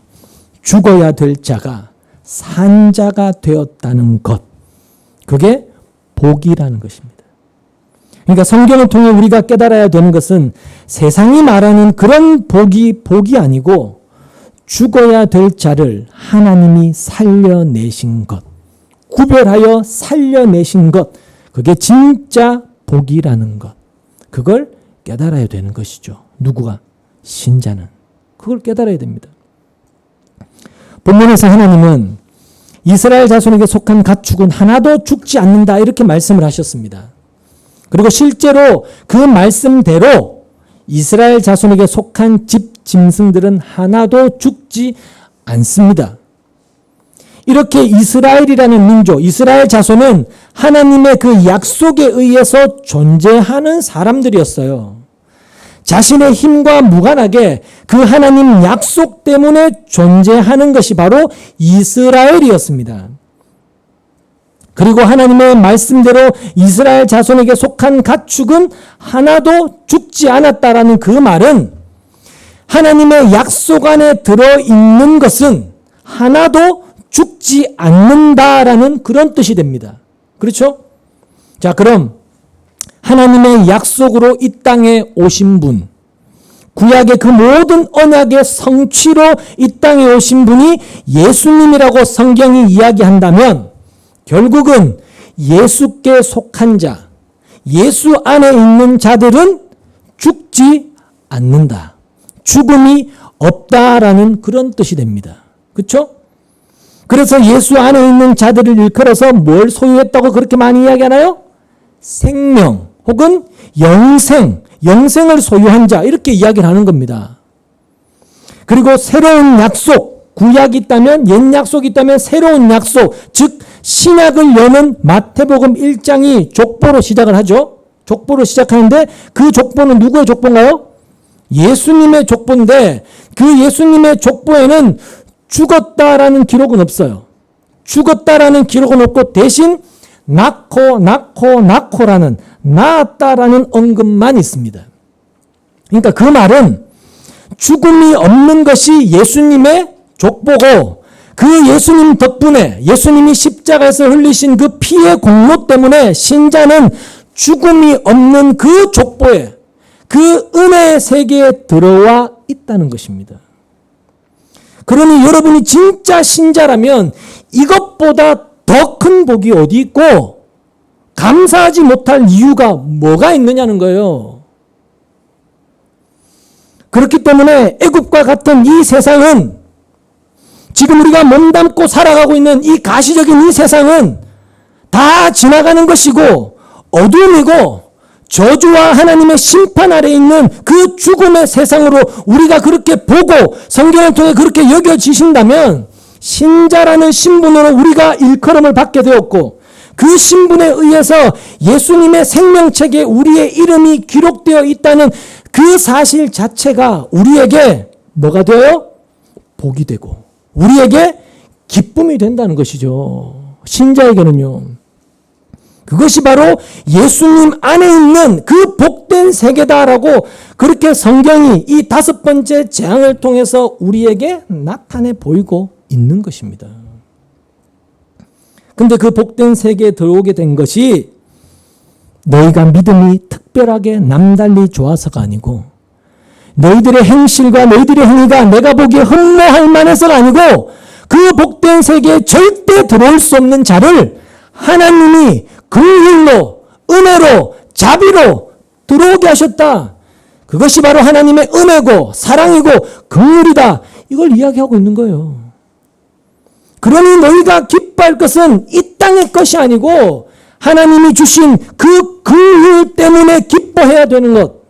죽어야 될 자가 산 자가 되었다는 것. 그게 복이라는 것입니다. 그러니까 성경을 통해 우리가 깨달아야 되는 것은 세상이 말하는 그런 복이 아니고 죽어야 될 자를 하나님이 살려내신 것, 구별하여 살려내신 것, 그게 진짜 복이라는 것. 그걸 깨달아야 되는 것이죠. 누구가? 신자는. 그걸 깨달아야 됩니다. 본문에서 하나님은 이스라엘 자손에게 속한 가축은 하나도 죽지 않는다 이렇게 말씀을 하셨습니다. 그리고 실제로 그 말씀대로 이스라엘 자손에게 속한 집 짐승들은 하나도 죽지 않습니다. 이렇게 이스라엘이라는 민족, 이스라엘 자손은 하나님의 그 약속에 의해서 존재하는 사람들이었어요. 자신의 힘과 무관하게 그 하나님 약속 때문에 존재하는 것이 바로 이스라엘이었습니다. 그리고 하나님의 말씀대로 이스라엘 자손에게 속한 가축은 하나도 죽지 않았다라는 그 말은 하나님의 약속 안에 들어있는 것은 하나도 죽지 않는다라는 그런 뜻이 됩니다. 그렇죠? 자, 그럼 하나님의 약속으로 이 땅에 오신 분, 구약의 그 모든 언약의 성취로 이 땅에 오신 분이 예수님이라고 성경이 이야기한다면 결국은 예수께 속한 자, 예수 안에 있는 자들은 죽지 않는다. 죽음이 없다라는 그런 뜻이 됩니다. 그렇죠? 그래서 예수 안에 있는 자들을 일컬어서 뭘 소유했다고 그렇게 많이 이야기하나요? 생명 혹은 영생을 소유한 자 이렇게 이야기를 하는 겁니다. 그리고 새로운 약속, 구약이 있다면 옛 약속이 있다면 새로운 약속, 즉 신약을 여는 마태복음 1장이 족보로 시작을 하죠. 족보로 시작하는데 그 족보는 누구의 족보인가요? 예수님의 족보인데 그 예수님의 족보에는 죽었다라는 기록은 없어요. 죽었다라는 기록은 없고 대신 낳고라는 낳았다라는 언급만 있습니다. 그러니까 그 말은 죽음이 없는 것이 예수님의 족보고 그 예수님 덕분에 예수님이 십자가에서 흘리신 그 피의 공로 때문에 신자는 죽음이 없는 그 족보에 그 은혜의 세계에 들어와 있다는 것입니다. 그러니 여러분이 진짜 신자라면 이것보다 더 큰 복이 어디 있고 감사하지 못할 이유가 뭐가 있느냐는 거예요. 그렇기 때문에 애굽과 같은 이 세상은, 지금 우리가 몸담고 살아가고 있는 이 가시적인 이 세상은 다 지나가는 것이고 어둠이고 저주와 하나님의 심판 아래 있는 그 죽음의 세상으로 우리가 그렇게 보고 성경을 통해 그렇게 여겨지신다면, 신자라는 신분으로 우리가 일컬음을 받게 되었고 그 신분에 의해서 예수님의 생명책에 우리의 이름이 기록되어 있다는 그 사실 자체가 우리에게 뭐가 되어요? 복이 되고 우리에게 기쁨이 된다는 것이죠. 신자에게는요. 그것이 바로 예수님 안에 있는 그 복된 세계다라고 그렇게 성경이 이 5번째 재앙을 통해서 우리에게 나타내 보이고 있는 것입니다. 근데 그 복된 세계에 들어오게 된 것이 너희가 믿음이 특별하게 남달리 좋아서가 아니고 너희들의 행실과 너희들의 행위가 내가 보기에 흠모할 만해서가 아니고 그 복된 세계에 절대 들어올 수 없는 자를 하나님이 긍휼로 은혜로 자비로 들어오게 하셨다. 그것이 바로 하나님의 은혜고 사랑이고 긍휼이다. 이걸 이야기하고 있는 거예요. 그러니 너희가 기뻐할 것은 이 땅의 것이 아니고 하나님이 주신 그 긍휼 때문에 기뻐해야 되는 것.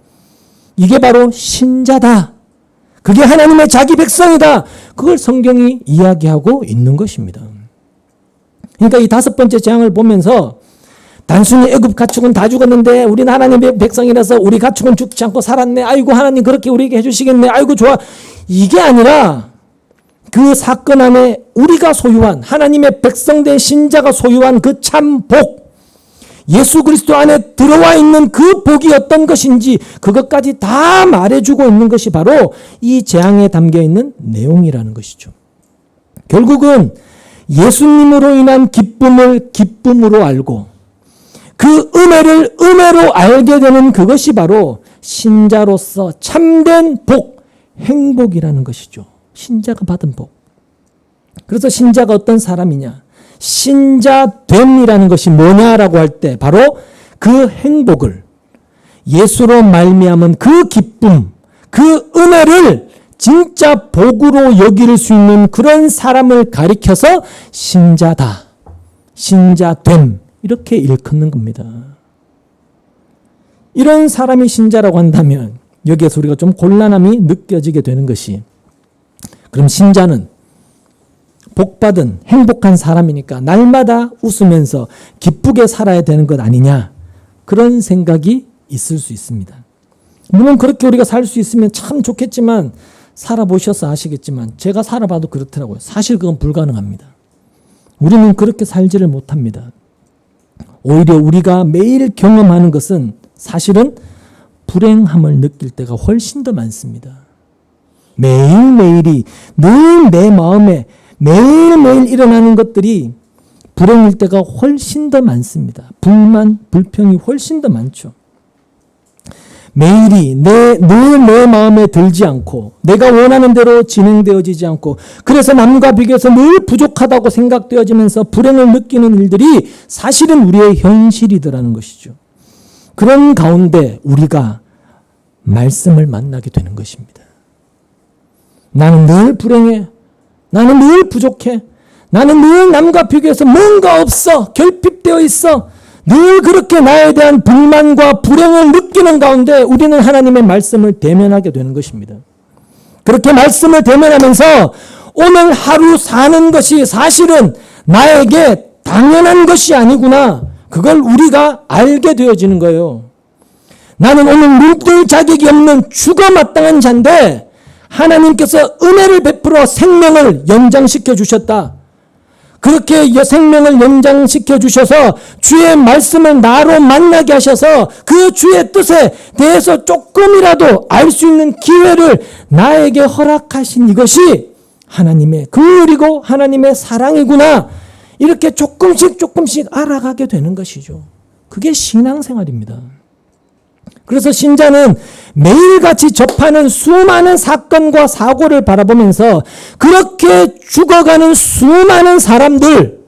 이게 바로 신자다. 그게 하나님의 자기 백성이다. 그걸 성경이 이야기하고 있는 것입니다. 그러니까 이 5번째 재앙을 보면서 단순히 애굽 가축은 다 죽었는데 우리는 하나님의 백성이라서 우리 가축은 죽지 않고 살았네. 아이고 하나님 그렇게 우리에게 해주시겠네. 아이고 좋아. 이게 아니라 그 사건 안에 우리가 소유한 하나님의 백성된 신자가 소유한 그 참 복, 예수 그리스도 안에 들어와 있는 그 복이 어떤 것인지 그것까지 다 말해주고 있는 것이 바로 이 재앙에 담겨있는 내용이라는 것이죠. 결국은 예수님으로 인한 기쁨을 기쁨으로 알고 그 은혜를 은혜로 알게 되는 그것이 바로 신자로서 참된 복, 행복이라는 것이죠. 신자가 받은 복. 그래서 신자가 어떤 사람이냐? 신자됨이라는 것이 뭐냐라고 할 때 바로 그 행복을 예수로 말미암은 그 기쁨, 그 은혜를 진짜 복으로 여길 수 있는 그런 사람을 가리켜서 신자다, 신자됨 이렇게 일컫는 겁니다. 이런 사람이 신자라고 한다면 여기에서 우리가 좀 곤란함이 느껴지게 되는 것이, 그럼 신자는 복받은 행복한 사람이니까 날마다 웃으면서 기쁘게 살아야 되는 것 아니냐, 그런 생각이 있을 수 있습니다. 물론 그렇게 우리가 살 수 있으면 참 좋겠지만 살아보셔서 아시겠지만 제가 살아봐도 그렇더라고요. 사실 그건 불가능합니다. 우리는 그렇게 살지를 못합니다. 오히려 우리가 매일 경험하는 것은 사실은 불행함을 느낄 때가 훨씬 더 많습니다. 매일매일이 늘 내 마음에 매일매일 일어나는 것들이 불행일 때가 훨씬 더 많습니다. 불만, 불평이 훨씬 더 많죠. 매일이 늘 내 마음에 들지 않고 내가 원하는 대로 진행되어지지 않고 그래서 남과 비교해서 늘 부족하다고 생각되어지면서 불행을 느끼는 일들이 사실은 우리의 현실이더라는 것이죠. 그런 가운데 우리가 말씀을 만나게 되는 것입니다. 나는 늘 불행해. 나는 늘 부족해. 나는 늘 남과 비교해서 뭔가 없어. 결핍되어 있어. 늘 그렇게 나에 대한 불만과 불행을 느끼는 가운데 우리는 하나님의 말씀을 대면하게 되는 것입니다. 그렇게 말씀을 대면하면서 오늘 하루 사는 것이 사실은 나에게 당연한 것이 아니구나. 그걸 우리가 알게 되어지는 거예요. 나는 오늘 물들 자격이 없는 죽어마땅한 자인데 하나님께서 은혜를 베풀어 생명을 연장시켜 주셨다. 그렇게 생명을 연장시켜 주셔서 주의 말씀을 나로 만나게 하셔서 그 주의 뜻에 대해서 조금이라도 알 수 있는 기회를 나에게 허락하신 이것이 하나님의 긍휼이고 하나님의 사랑이구나. 이렇게 조금씩 알아가게 되는 것이죠. 그게 신앙생활입니다. 그래서 신자는 매일같이 접하는 수많은 사건과 사고를 바라보면서 그렇게 죽어가는 수많은 사람들,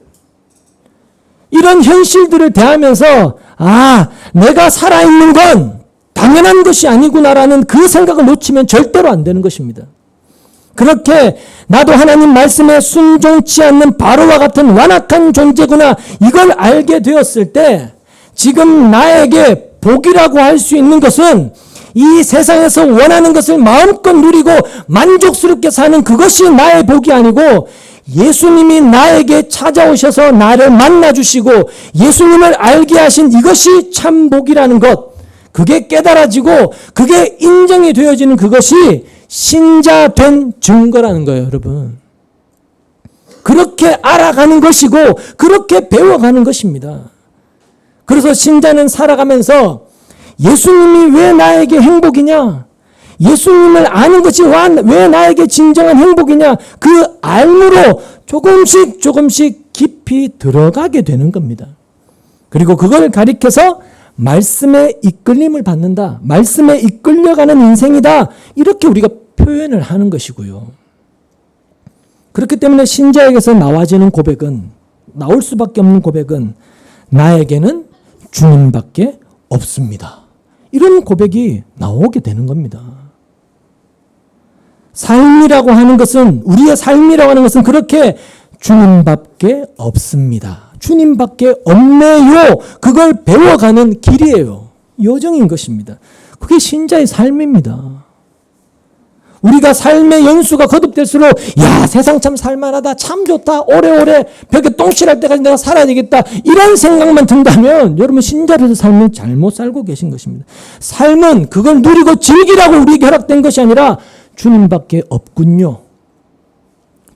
이런 현실들을 대하면서 내가 살아있는 건 당연한 것이 아니구나라는 그 생각을 놓치면 절대로 안 되는 것입니다. 그렇게 나도 하나님 말씀에 순종치 않는 바로와 같은 완악한 존재구나, 이걸 알게 되었을 때 지금 나에게 복이라고 할 수 있는 것은 이 세상에서 원하는 것을 마음껏 누리고 만족스럽게 사는 그것이 나의 복이 아니고, 예수님이 나에게 찾아오셔서 나를 만나주시고 예수님을 알게 하신 이것이 참 복이라는 것, 그게 깨달아지고 그게 인정이 되어지는 그것이 신자 된 증거라는 거예요, 여러분. 그렇게 알아가는 것이고 그렇게 배워가는 것입니다. 그래서 신자는 살아가면서 예수님이 왜 나에게 행복이냐? 예수님을 아는 것이 왜 나에게 진정한 행복이냐? 그 알므로 조금씩 깊이 들어가게 되는 겁니다. 그리고 그걸 가리켜서 말씀에 이끌림을 받는다, 말씀에 이끌려가는 인생이다, 이렇게 우리가 표현을 하는 것이고요. 그렇기 때문에 신자에게서 나와지는 고백은, 나올 수밖에 없는 고백은 나에게는 주님밖에 없습니다, 이런 고백이 나오게 되는 겁니다. 삶이라고 하는 것은, 우리의 삶이라고 하는 것은 그렇게 주님밖에 없습니다, 주님밖에 없네요, 그걸 배워가는 길이에요. 여정인 것입니다. 그게 신자의 삶입니다. 우리가 삶의 연수가 거듭될수록 야, 세상 참 살만하다, 참 좋다, 오래오래 벽에 똥칠할 때까지 내가 살아야 되겠다, 이런 생각만 든다면 여러분 신자로서 삶은 잘못 살고 계신 것입니다. 삶은 그걸 누리고 즐기라고 우리에게 허락된 것이 아니라 주님밖에 없군요,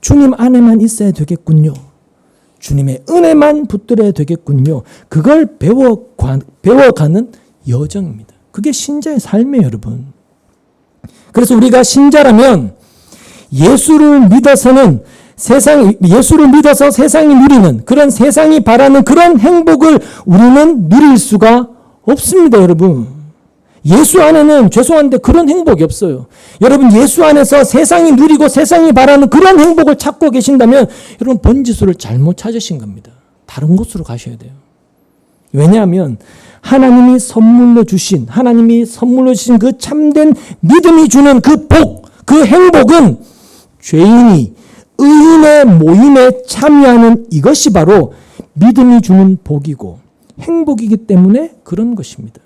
주님 안에만 있어야 되겠군요, 주님의 은혜만 붙들어야 되겠군요, 그걸 배워가는 여정입니다. 그게 신자의 삶이에요, 여러분. 그래서 우리가 신자라면 예수를 믿어서 세상이 누리는, 그런 세상이 바라는 그런 행복을 우리는 누릴 수가 없습니다, 여러분. 예수 안에는 죄송한데 그런 행복이 없어요. 여러분, 예수 안에서 세상이 누리고 세상이 바라는 그런 행복을 찾고 계신다면 여러분 번지수를 잘못 찾으신 겁니다. 다른 곳으로 가셔야 돼요. 왜냐하면 하나님이 선물로 주신 그 참된 믿음이 주는 그 복, 그 행복은 죄인이 의인의 모임에 참여하는 이것이 바로 믿음이 주는 복이고 행복이기 때문에 그런 것입니다.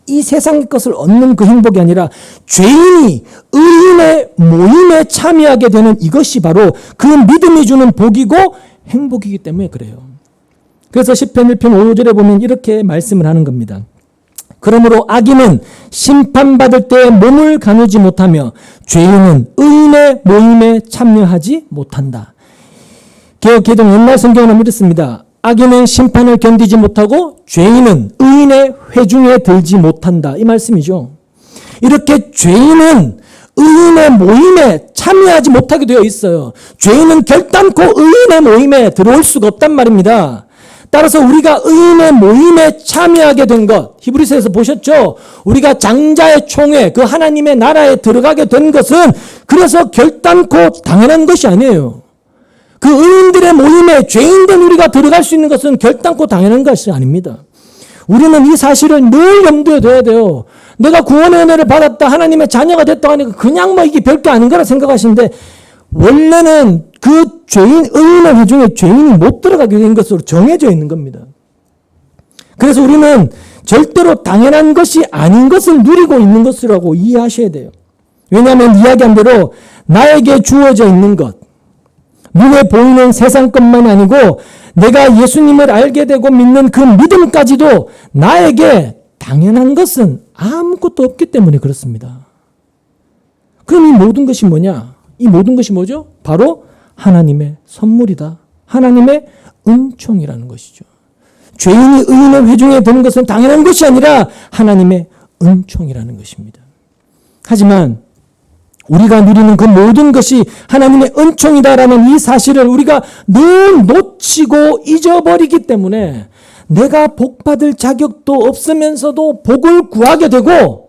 이 세상의 것을 얻는 그 행복이 아니라 죄인이 의인의 모임에 참여하게 되는 이것이 바로 그 믿음이 주는 복이고 행복이기 때문에 그래요. 그래서 시편 1편 5절에 보면 이렇게 말씀을 하는 겁니다. 그러므로 악인은 심판받을 때 몸을 가누지 못하며 죄인은 의인의 모임에 참여하지 못한다. 개혁개정 옛날 성경은 이렇습니다. 악인은 심판을 견디지 못하고 죄인은 의인의 회중에 들지 못한다, 이 말씀이죠. 이렇게 죄인은 의인의 모임에 참여하지 못하게 되어 있어요. 죄인은 결단코 의인의 모임에 들어올 수가 없단 말입니다. 따라서 우리가 의인의 모임에 참여하게 된 것, 히브리서에서 보셨죠? 우리가 장자의 총회, 그 하나님의 나라에 들어가게 된 것은 그래서 결단코 당연한 것이 아니에요. 그 의인들의 모임에 죄인된 우리가 들어갈 수 있는 것은 결단코 당연한 것이 아닙니다. 우리는 이 사실을 늘 염두에 둬야 돼요. 내가 구원의 은혜를 받았다, 하나님의 자녀가 됐다 하니까 그냥 이게 별게 아닌 거라 생각하시는데, 원래는 그 의인의 회중에 죄인이 못 들어가게 된 것으로 정해져 있는 겁니다. 그래서 우리는 절대로 당연한 것이 아닌 것을 누리고 있는 것이라고 이해하셔야 돼요. 왜냐하면 이야기한 대로 나에게 주어져 있는 것, 눈에 보이는 세상 것만이 아니고 내가 예수님을 알게 되고 믿는 그 믿음까지도 나에게 당연한 것은 아무것도 없기 때문에 그렇습니다. 그럼 이 모든 것이 뭐냐? 이 모든 것이 뭐죠? 바로 하나님의 선물이다, 하나님의 은총이라는 것이죠. 죄인이 의인의 회중에 드는 것은 당연한 것이 아니라 하나님의 은총이라는 것입니다. 하지만 우리가 누리는 그 모든 것이 하나님의 은총이다라는 이 사실을 우리가 늘 놓치고 잊어버리기 때문에 내가 복받을 자격도 없으면서도 복을 구하게 되고,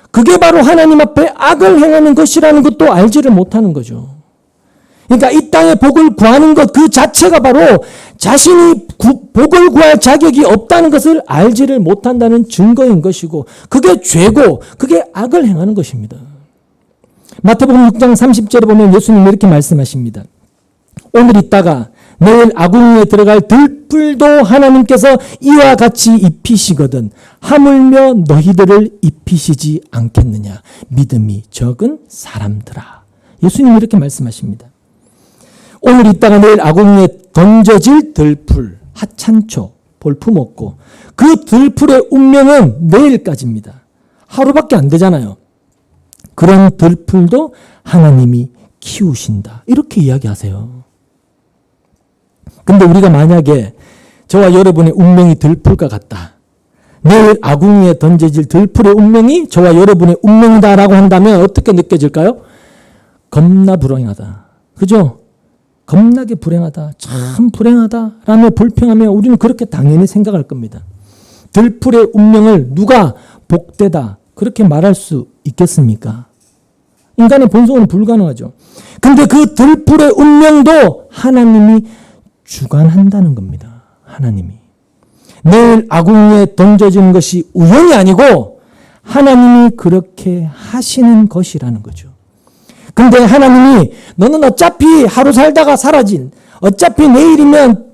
그게 바로 하나님 앞에 악을 행하는 것이라는 것도 알지를 못하는 거죠. 그러니까 이 땅에 복을 구하는 것 그 자체가 바로 자신이 복을 구할 자격이 없다는 것을 알지를 못한다는 증거인 것이고 그게 죄고 그게 악을 행하는 것입니다. 마태복음 6장 30절에 보면 예수님이 이렇게 말씀하십니다. 오늘 있다가 내일 아궁이에 들어갈 들풀도 하나님께서 이와 같이 입히시거든 하물며 너희들을 입히시지 않겠느냐 믿음이 적은 사람들아. 예수님이 이렇게 말씀하십니다. 오늘 있다가 내일 아궁이에 던져질 들풀, 하찮죠. 볼품없고 그 들풀의 운명은 내일까지입니다. 하루밖에 안 되잖아요. 그런 들풀도 하나님이 키우신다. 이렇게 이야기하세요. 근데 우리가 만약에 저와 여러분의 운명이 들풀과 같다. 내일 아궁이에 던져질 들풀의 운명이 저와 여러분의 운명이다라고 한다면 어떻게 느껴질까요? 겁나 불행하다. 그죠? 겁나게 불행하다. 참 불행하다. 라며 불평하며 우리는 그렇게 당연히 생각할 겁니다. 들풀의 운명을 누가 복되다. 그렇게 말할 수 있겠습니까? 인간의 본성은 불가능하죠. 근데 그 들풀의 운명도 하나님이 주관한다는 겁니다. 하나님이. 내일 아궁이에 던져지는 것이 우연이 아니고 하나님이 그렇게 하시는 것이라는 거죠. 근데 하나님이 너는 어차피 하루 살다가 사라진 어차피 내일이면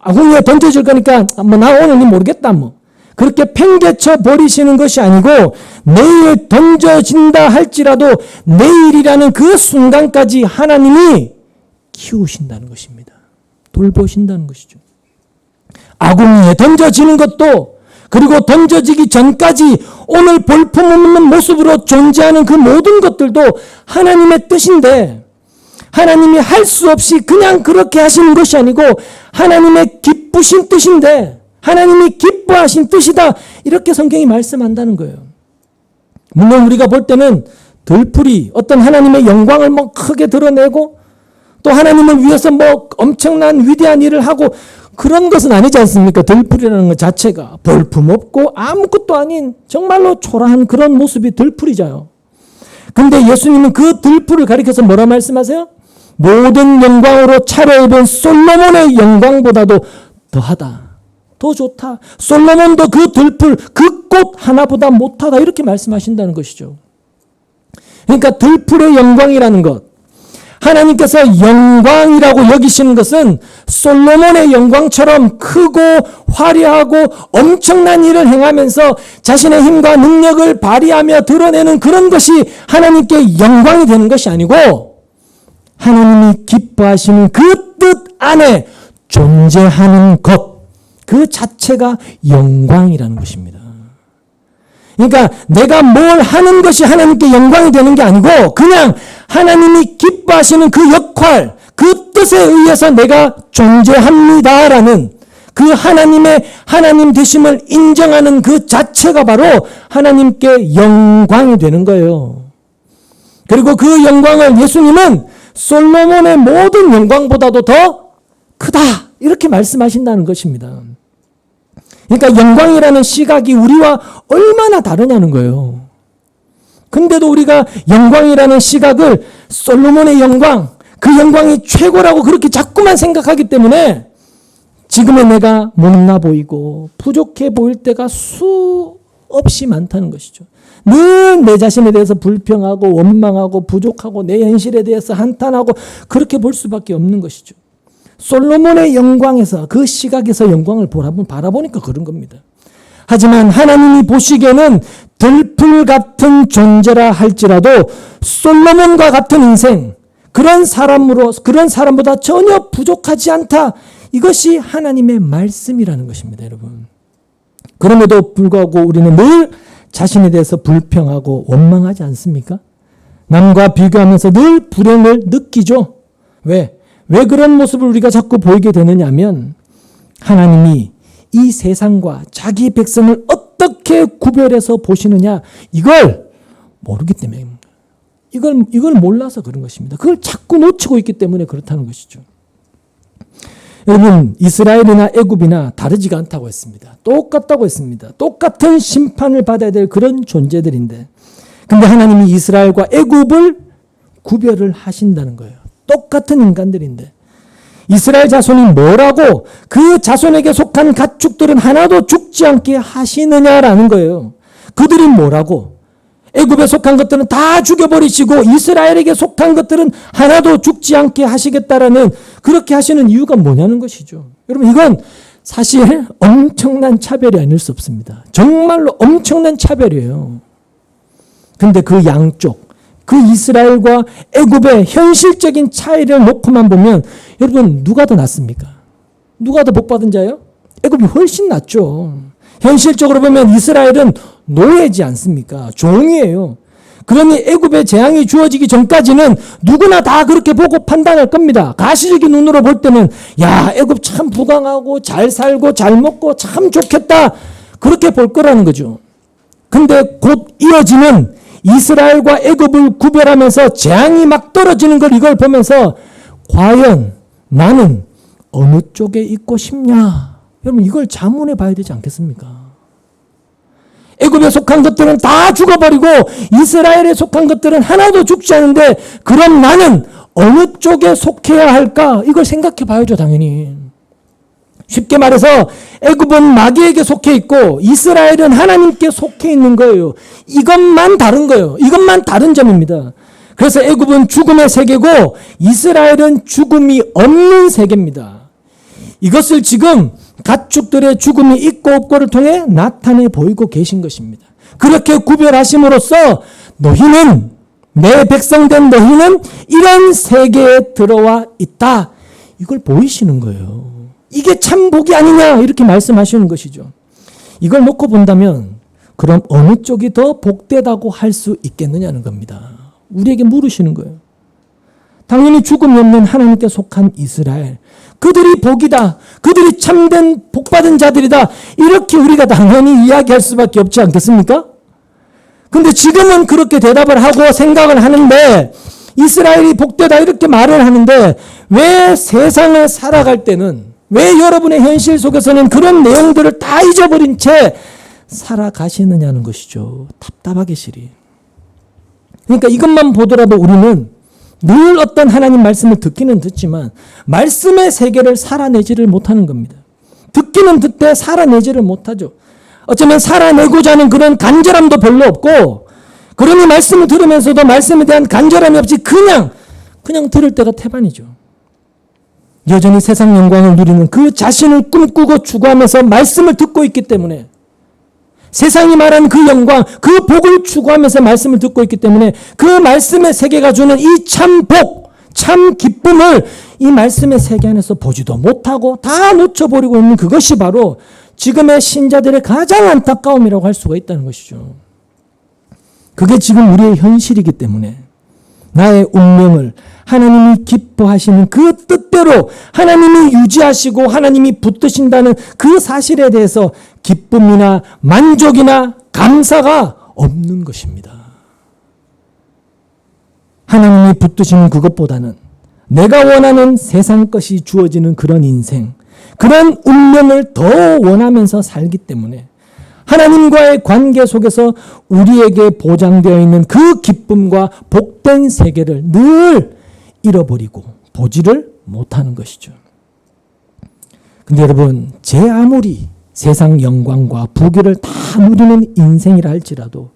아궁이에 던져질 거니까 뭐 나 오늘은 모르겠다 뭐 그렇게 팽개쳐 버리시는 것이 아니고 내일 던져진다 할지라도 내일이라는 그 순간까지 하나님이 키우신다는 것입니다. 돌보신다는 것이죠. 아궁이에 던져지는 것도 그리고 던져지기 전까지 오늘 볼품없는 모습으로 존재하는 그 모든 것들도 하나님의 뜻인데 하나님이 할 수 없이 그냥 그렇게 하시는 것이 아니고 하나님의 기쁘신 뜻인데 하나님이 기뻐하신 뜻이다. 이렇게 성경이 말씀한다는 거예요. 물론 우리가 볼 때는 들풀이 어떤 하나님의 영광을 뭐 크게 드러내고 또 하나님을 위해서 뭐 엄청난 위대한 일을 하고 그런 것은 아니지 않습니까? 들풀이라는 것 자체가 볼품없고 아무것도 아닌 정말로 초라한 그런 모습이 들풀이잖아요. 근데 예수님은 그 들풀을 가리켜서 뭐라 말씀하세요? 모든 영광으로 차려입은 솔로몬의 영광보다도 더하다. 더 좋다. 솔로몬도 그 들풀, 그 꽃 하나보다 못하다. 이렇게 말씀하신다는 것이죠. 그러니까 들풀의 영광이라는 것. 하나님께서 영광이라고 여기시는 것은 솔로몬의 영광처럼 크고 화려하고 엄청난 일을 행하면서 자신의 힘과 능력을 발휘하며 드러내는 그런 것이 하나님께 영광이 되는 것이 아니고 하나님이 기뻐하시는 그 뜻 안에 존재하는 것, 그 자체가 영광이라는 것입니다. 그러니까 내가 뭘 하는 것이 하나님께 영광이 되는 게 아니고 그냥 하나님이 기뻐하시는 그 역할, 그 뜻에 의해서 내가 존재합니다라는 그 하나님의 하나님 되심을 인정하는 그 자체가 바로 하나님께 영광이 되는 거예요. 그리고 그 영광을 예수님은 솔로몬의 모든 영광보다도 더 크다 이렇게 말씀하신다는 것입니다. 그러니까 영광이라는 시각이 우리와 얼마나 다르냐는 거예요. 근데도 우리가 영광이라는 시각을 솔로몬의 영광, 그 영광이 최고라고 그렇게 자꾸만 생각하기 때문에 지금의 내가 못나 보이고 부족해 보일 때가 수없이 많다는 것이죠. 늘 내 자신에 대해서 불평하고 원망하고 부족하고 내 현실에 대해서 한탄하고 그렇게 볼 수밖에 없는 것이죠. 솔로몬의 영광에서 그 시각에서 영광을 바라보니까 그런 겁니다. 하지만 하나님이 보시기에는 들풀 같은 존재라 할지라도 솔로몬과 같은 인생, 그런 사람보다 전혀 부족하지 않다. 이것이 하나님의 말씀이라는 것입니다, 여러분. 그럼에도 불구하고 우리는 늘 자신에 대해서 불평하고 원망하지 않습니까? 남과 비교하면서 늘 불행을 느끼죠. 왜 그런 모습을 우리가 자꾸 보이게 되느냐 하면 하나님이 이 세상과 자기 백성을 어떻게 구별해서 보시느냐 이걸 모르기 때문입니다. 이걸 몰라서 그런 것입니다. 그걸 자꾸 놓치고 있기 때문에 그렇다는 것이죠. 여러분, 이스라엘이나 애굽이나 다르지가 않다고 했습니다. 똑같다고 했습니다. 똑같은 심판을 받아야 될 그런 존재들인데 근데 하나님이 이스라엘과 애굽을 구별을 하신다는 거예요. 똑같은 인간들인데 이스라엘 자손이 뭐라고 그 자손에게 속한 가축들은 하나도 죽지 않게 하시느냐라는 거예요. 그들이 뭐라고 애굽에 속한 것들은 다 죽여버리시고 이스라엘에게 속한 것들은 하나도 죽지 않게 하시겠다라는 그렇게 하시는 이유가 뭐냐는 것이죠. 여러분 이건 사실 엄청난 차별이 아닐 수 없습니다. 정말로 엄청난 차별이에요. 근데 그 양쪽 그 이스라엘과 애굽의 현실적인 차이를 놓고만 보면 여러분 누가 더 낫습니까? 누가 더 복받은 자예요? 애굽이 훨씬 낫죠. 현실적으로 보면 이스라엘은 노예지 않습니까? 종이에요. 그러니 애굽의 재앙이 주어지기 전까지는 누구나 다 그렇게 보고 판단할 겁니다. 가시적인 눈으로 볼 때는 야 애굽 참 부강하고 잘 살고 잘 먹고 참 좋겠다 그렇게 볼 거라는 거죠. 근데 곧 이어지는 이스라엘과 애굽을 구별하면서 재앙이 막 떨어지는 걸 이걸 보면서 과연 나는 어느 쪽에 있고 싶냐? 여러분 이걸 자문해 봐야 되지 않겠습니까? 애굽에 속한 것들은 다 죽어버리고 이스라엘에 속한 것들은 하나도 죽지 않은데 그럼 나는 어느 쪽에 속해야 할까? 이걸 생각해 봐야죠 당연히. 쉽게 말해서 애굽은 마귀에게 속해 있고 이스라엘은 하나님께 속해 있는 거예요. 이것만 다른 거예요. 이것만 다른 점입니다. 그래서 애굽은 죽음의 세계고 이스라엘은 죽음이 없는 세계입니다. 이것을 지금 가축들의 죽음이 있고 없고를 통해 나타내 보이고 계신 것입니다. 그렇게 구별하심으로써 너희는 내 백성된 너희는 이런 세계에 들어와 있다. 이걸 보이시는 거예요. 이게 참 복이 아니냐 이렇게 말씀하시는 것이죠. 이걸 놓고 본다면 그럼 어느 쪽이 더 복되다고 할 수 있겠느냐는 겁니다. 우리에게 물으시는 거예요. 당연히 죽음이 없는 하나님께 속한 이스라엘. 그들이 복이다. 그들이 참된 복받은 자들이다. 이렇게 우리가 당연히 이야기할 수밖에 없지 않겠습니까? 근데 지금은 그렇게 대답을 하고 생각을 하는데 이스라엘이 복되다 이렇게 말을 하는데 왜 세상을 살아갈 때는 왜 여러분의 현실 속에서는 그런 내용들을 다 잊어버린 채 살아가시느냐는 것이죠. 답답하게 시리. 그러니까 이것만 보더라도 우리는 늘 어떤 하나님 말씀을 듣기는 듣지만 말씀의 세계를 살아내지를 못하는 겁니다. 듣기는 듣되 살아내지를 못하죠. 어쩌면 살아내고자 하는 그런 간절함도 별로 없고 그러니 말씀을 들으면서도 말씀에 대한 간절함이 없이 그냥 들을 때가 태반이죠. 여전히 세상 영광을 누리는 그 자신을 꿈꾸고 추구하면서 말씀을 듣고 있기 때문에 세상이 말하는 그 영광, 그 복을 추구하면서 말씀을 듣고 있기 때문에 그 말씀의 세계가 주는 이 참 복, 참 기쁨을 이 말씀의 세계 안에서 보지도 못하고 다 놓쳐버리고 있는 그것이 바로 지금의 신자들의 가장 안타까움이라고 할 수가 있다는 것이죠. 그게 지금 우리의 현실이기 때문에 나의 운명을 하나님이 기뻐하시는 그 뜻대로 하나님이 유지하시고 하나님이 붙드신다는 그 사실에 대해서 기쁨이나 만족이나 감사가 없는 것입니다. 하나님이 붙드시는 그것보다는 내가 원하는 세상 것이 주어지는 그런 인생, 그런 운명을 더 원하면서 살기 때문에 하나님과의 관계 속에서 우리에게 보장되어 있는 그 기쁨과 복된 세계를 늘 잃어버리고 보지를 못하는 것이죠. 근데 여러분, 제 아무리 세상 영광과 부귀를 다 누리는 인생이라 할지라도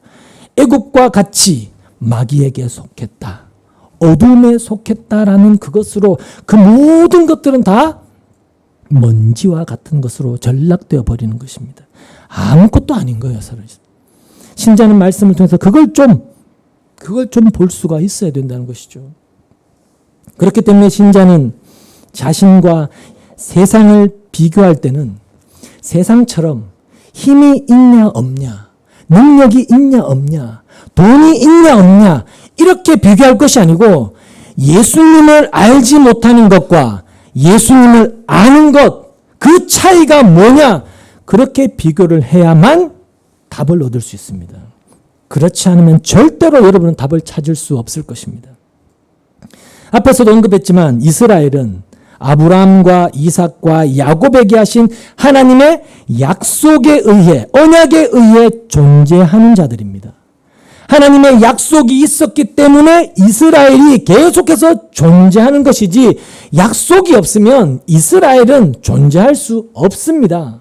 애굽과 같이 마귀에게 속했다, 어둠에 속했다라는 그것으로 그 모든 것들은 다 먼지와 같은 것으로 전락되어 버리는 것입니다. 아무것도 아닌 거예요, 사실. 신자는 말씀을 통해서 그걸 좀 볼 수가 있어야 된다는 것이죠. 그렇기 때문에 신자는 자신과 세상을 비교할 때는 세상처럼 힘이 있냐 없냐, 능력이 있냐 없냐, 돈이 있냐 없냐 이렇게 비교할 것이 아니고 예수님을 알지 못하는 것과 예수님을 아는 것, 그 차이가 뭐냐, 그렇게 비교를 해야만 답을 얻을 수 있습니다. 그렇지 않으면 절대로 여러분은 답을 찾을 수 없을 것입니다. 앞에서도 언급했지만 이스라엘은 아브라함과 이삭과 야곱에게 하신 하나님의 약속에 의해, 언약에 의해 존재하는 자들입니다. 하나님의 약속이 있었기 때문에 이스라엘이 계속해서 존재하는 것이지, 약속이 없으면 이스라엘은 존재할 수 없습니다.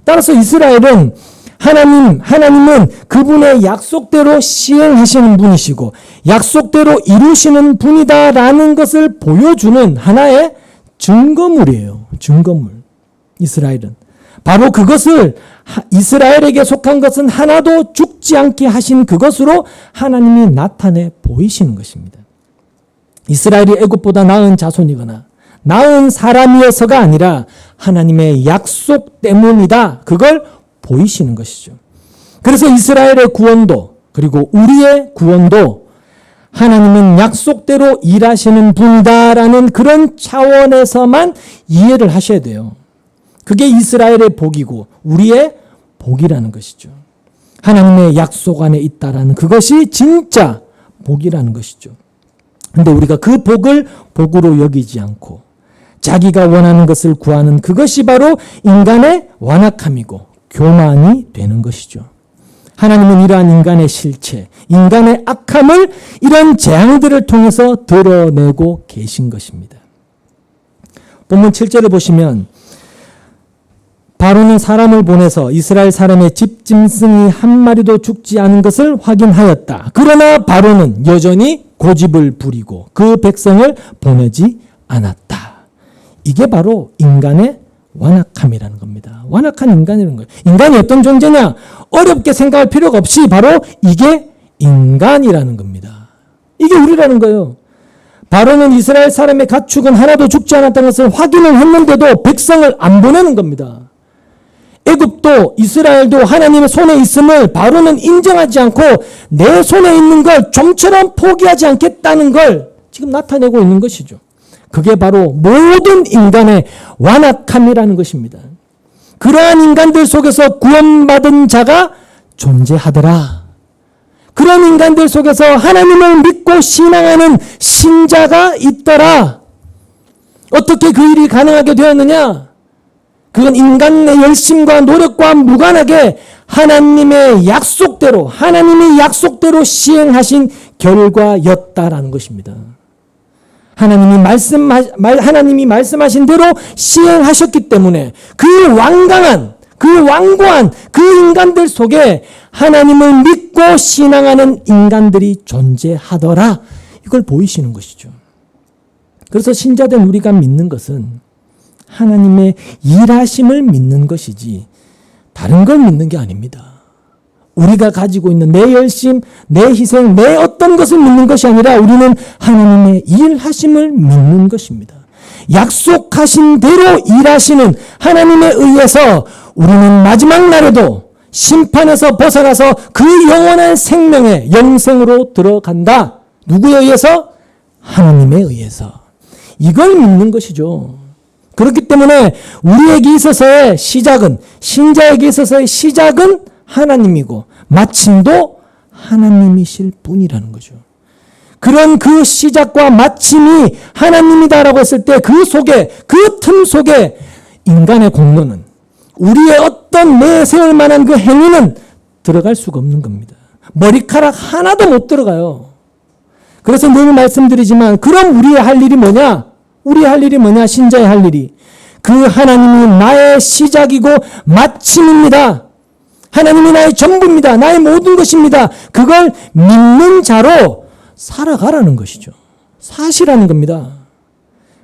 따라서 이스라엘은 하나님은 그분의 약속대로 시행하시는 분이시고 약속대로 이루시는 분이다라는 것을 보여주는 하나의 증거물이에요. 증거물. 이스라엘은. 바로 그것을, 이스라엘에게 속한 것은 하나도 죽지 않게 하신 그것으로 하나님이 나타내 보이시는 것입니다. 이스라엘이 애굽보다 나은 자손이거나 나은 사람이어서가 아니라 하나님의 약속 때문이다. 그걸 보이시는 것이죠. 그래서 이스라엘의 구원도, 그리고 우리의 구원도 하나님은 약속대로 일하시는 분이다라는 그런 차원에서만 이해를 하셔야 돼요. 그게 이스라엘의 복이고 우리의 복이라는 것이죠. 하나님의 약속 안에 있다라는 그것이 진짜 복이라는 것이죠. 근데 우리가 그 복을 복으로 여기지 않고 자기가 원하는 것을 구하는 그것이 바로 인간의 완악함이고 교만이 되는 것이죠. 하나님은 이러한 인간의 실체, 인간의 악함을 이런 재앙들을 통해서 드러내고 계신 것입니다. 본문 7절을 보시면 바로는 사람을 보내서 이스라엘 사람의 집짐승이 한 마리도 죽지 않은 것을 확인하였다. 그러나 바로는 여전히 고집을 부리고 그 백성을 보내지 않았다. 이게 바로 인간의 완악함이라는 겁니다. 완악한 인간이라는 거예요. 인간이 어떤 존재냐? 어렵게 생각할 필요가 없이 바로 이게 인간이라는 겁니다. 이게 우리라는 거예요. 바로는 이스라엘 사람의 가축은 하나도 죽지 않았다는 것을 확인을 했는데도 백성을 안 보내는 겁니다. 애굽도 이스라엘도 하나님의 손에 있음을 바로는 인정하지 않고 내 손에 있는 걸 좀처럼 포기하지 않겠다는 걸 지금 나타내고 있는 것이죠. 그게 바로 모든 인간의 완악함이라는 것입니다. 그러한 인간들 속에서 구원받은 자가 존재하더라. 그런 인간들 속에서 하나님을 믿고 신앙하는 신자가 있더라. 어떻게 그 일이 가능하게 되었느냐? 그건 인간의 열심과 노력과 무관하게 하나님의 약속대로 시행하신 결과였다라는 것입니다. 하나님이 말씀하신 대로 시행하셨기 때문에 그 완강한, 그 완고한 그 인간들 속에 하나님을 믿고 신앙하는 인간들이 존재하더라. 이걸 보이시는 것이죠. 그래서 신자된 우리가 믿는 것은 하나님의 일하심을 믿는 것이지 다른 걸 믿는 게 아닙니다. 우리가 가지고 있는 내 열심, 내 희생, 내 어떤 것을 믿는 것이 아니라 우리는 하나님의 일하심을 믿는 것입니다. 약속하신 대로 일하시는 하나님에 의해서 우리는 마지막 날에도 심판에서 벗어나서 그 영원한 생명의 영생으로 들어간다. 누구에 의해서? 하나님에 의해서. 이걸 믿는 것이죠. 그렇기 때문에 우리에게 있어서의 시작은, 신자에게 있어서의 시작은 하나님이고 마침도 하나님이실 뿐이라는 거죠. 그런 그 시작과 마침이 하나님이다라고 했을 때 그 속에, 그 틈 속에 인간의 공로는, 우리의 어떤 내세울 만한 그 행위는 들어갈 수가 없는 겁니다. 머리카락 하나도 못 들어가요. 그래서 늘 말씀드리지만 그럼 우리의 할 일이 뭐냐? 우리의 할 일이 뭐냐? 신자의 할 일이 그 하나님이 나의 시작이고 마침입니다. 하나님이 나의 전부입니다. 나의 모든 것입니다. 그걸 믿는 자로 살아가라는 것이죠. 사시라는 겁니다.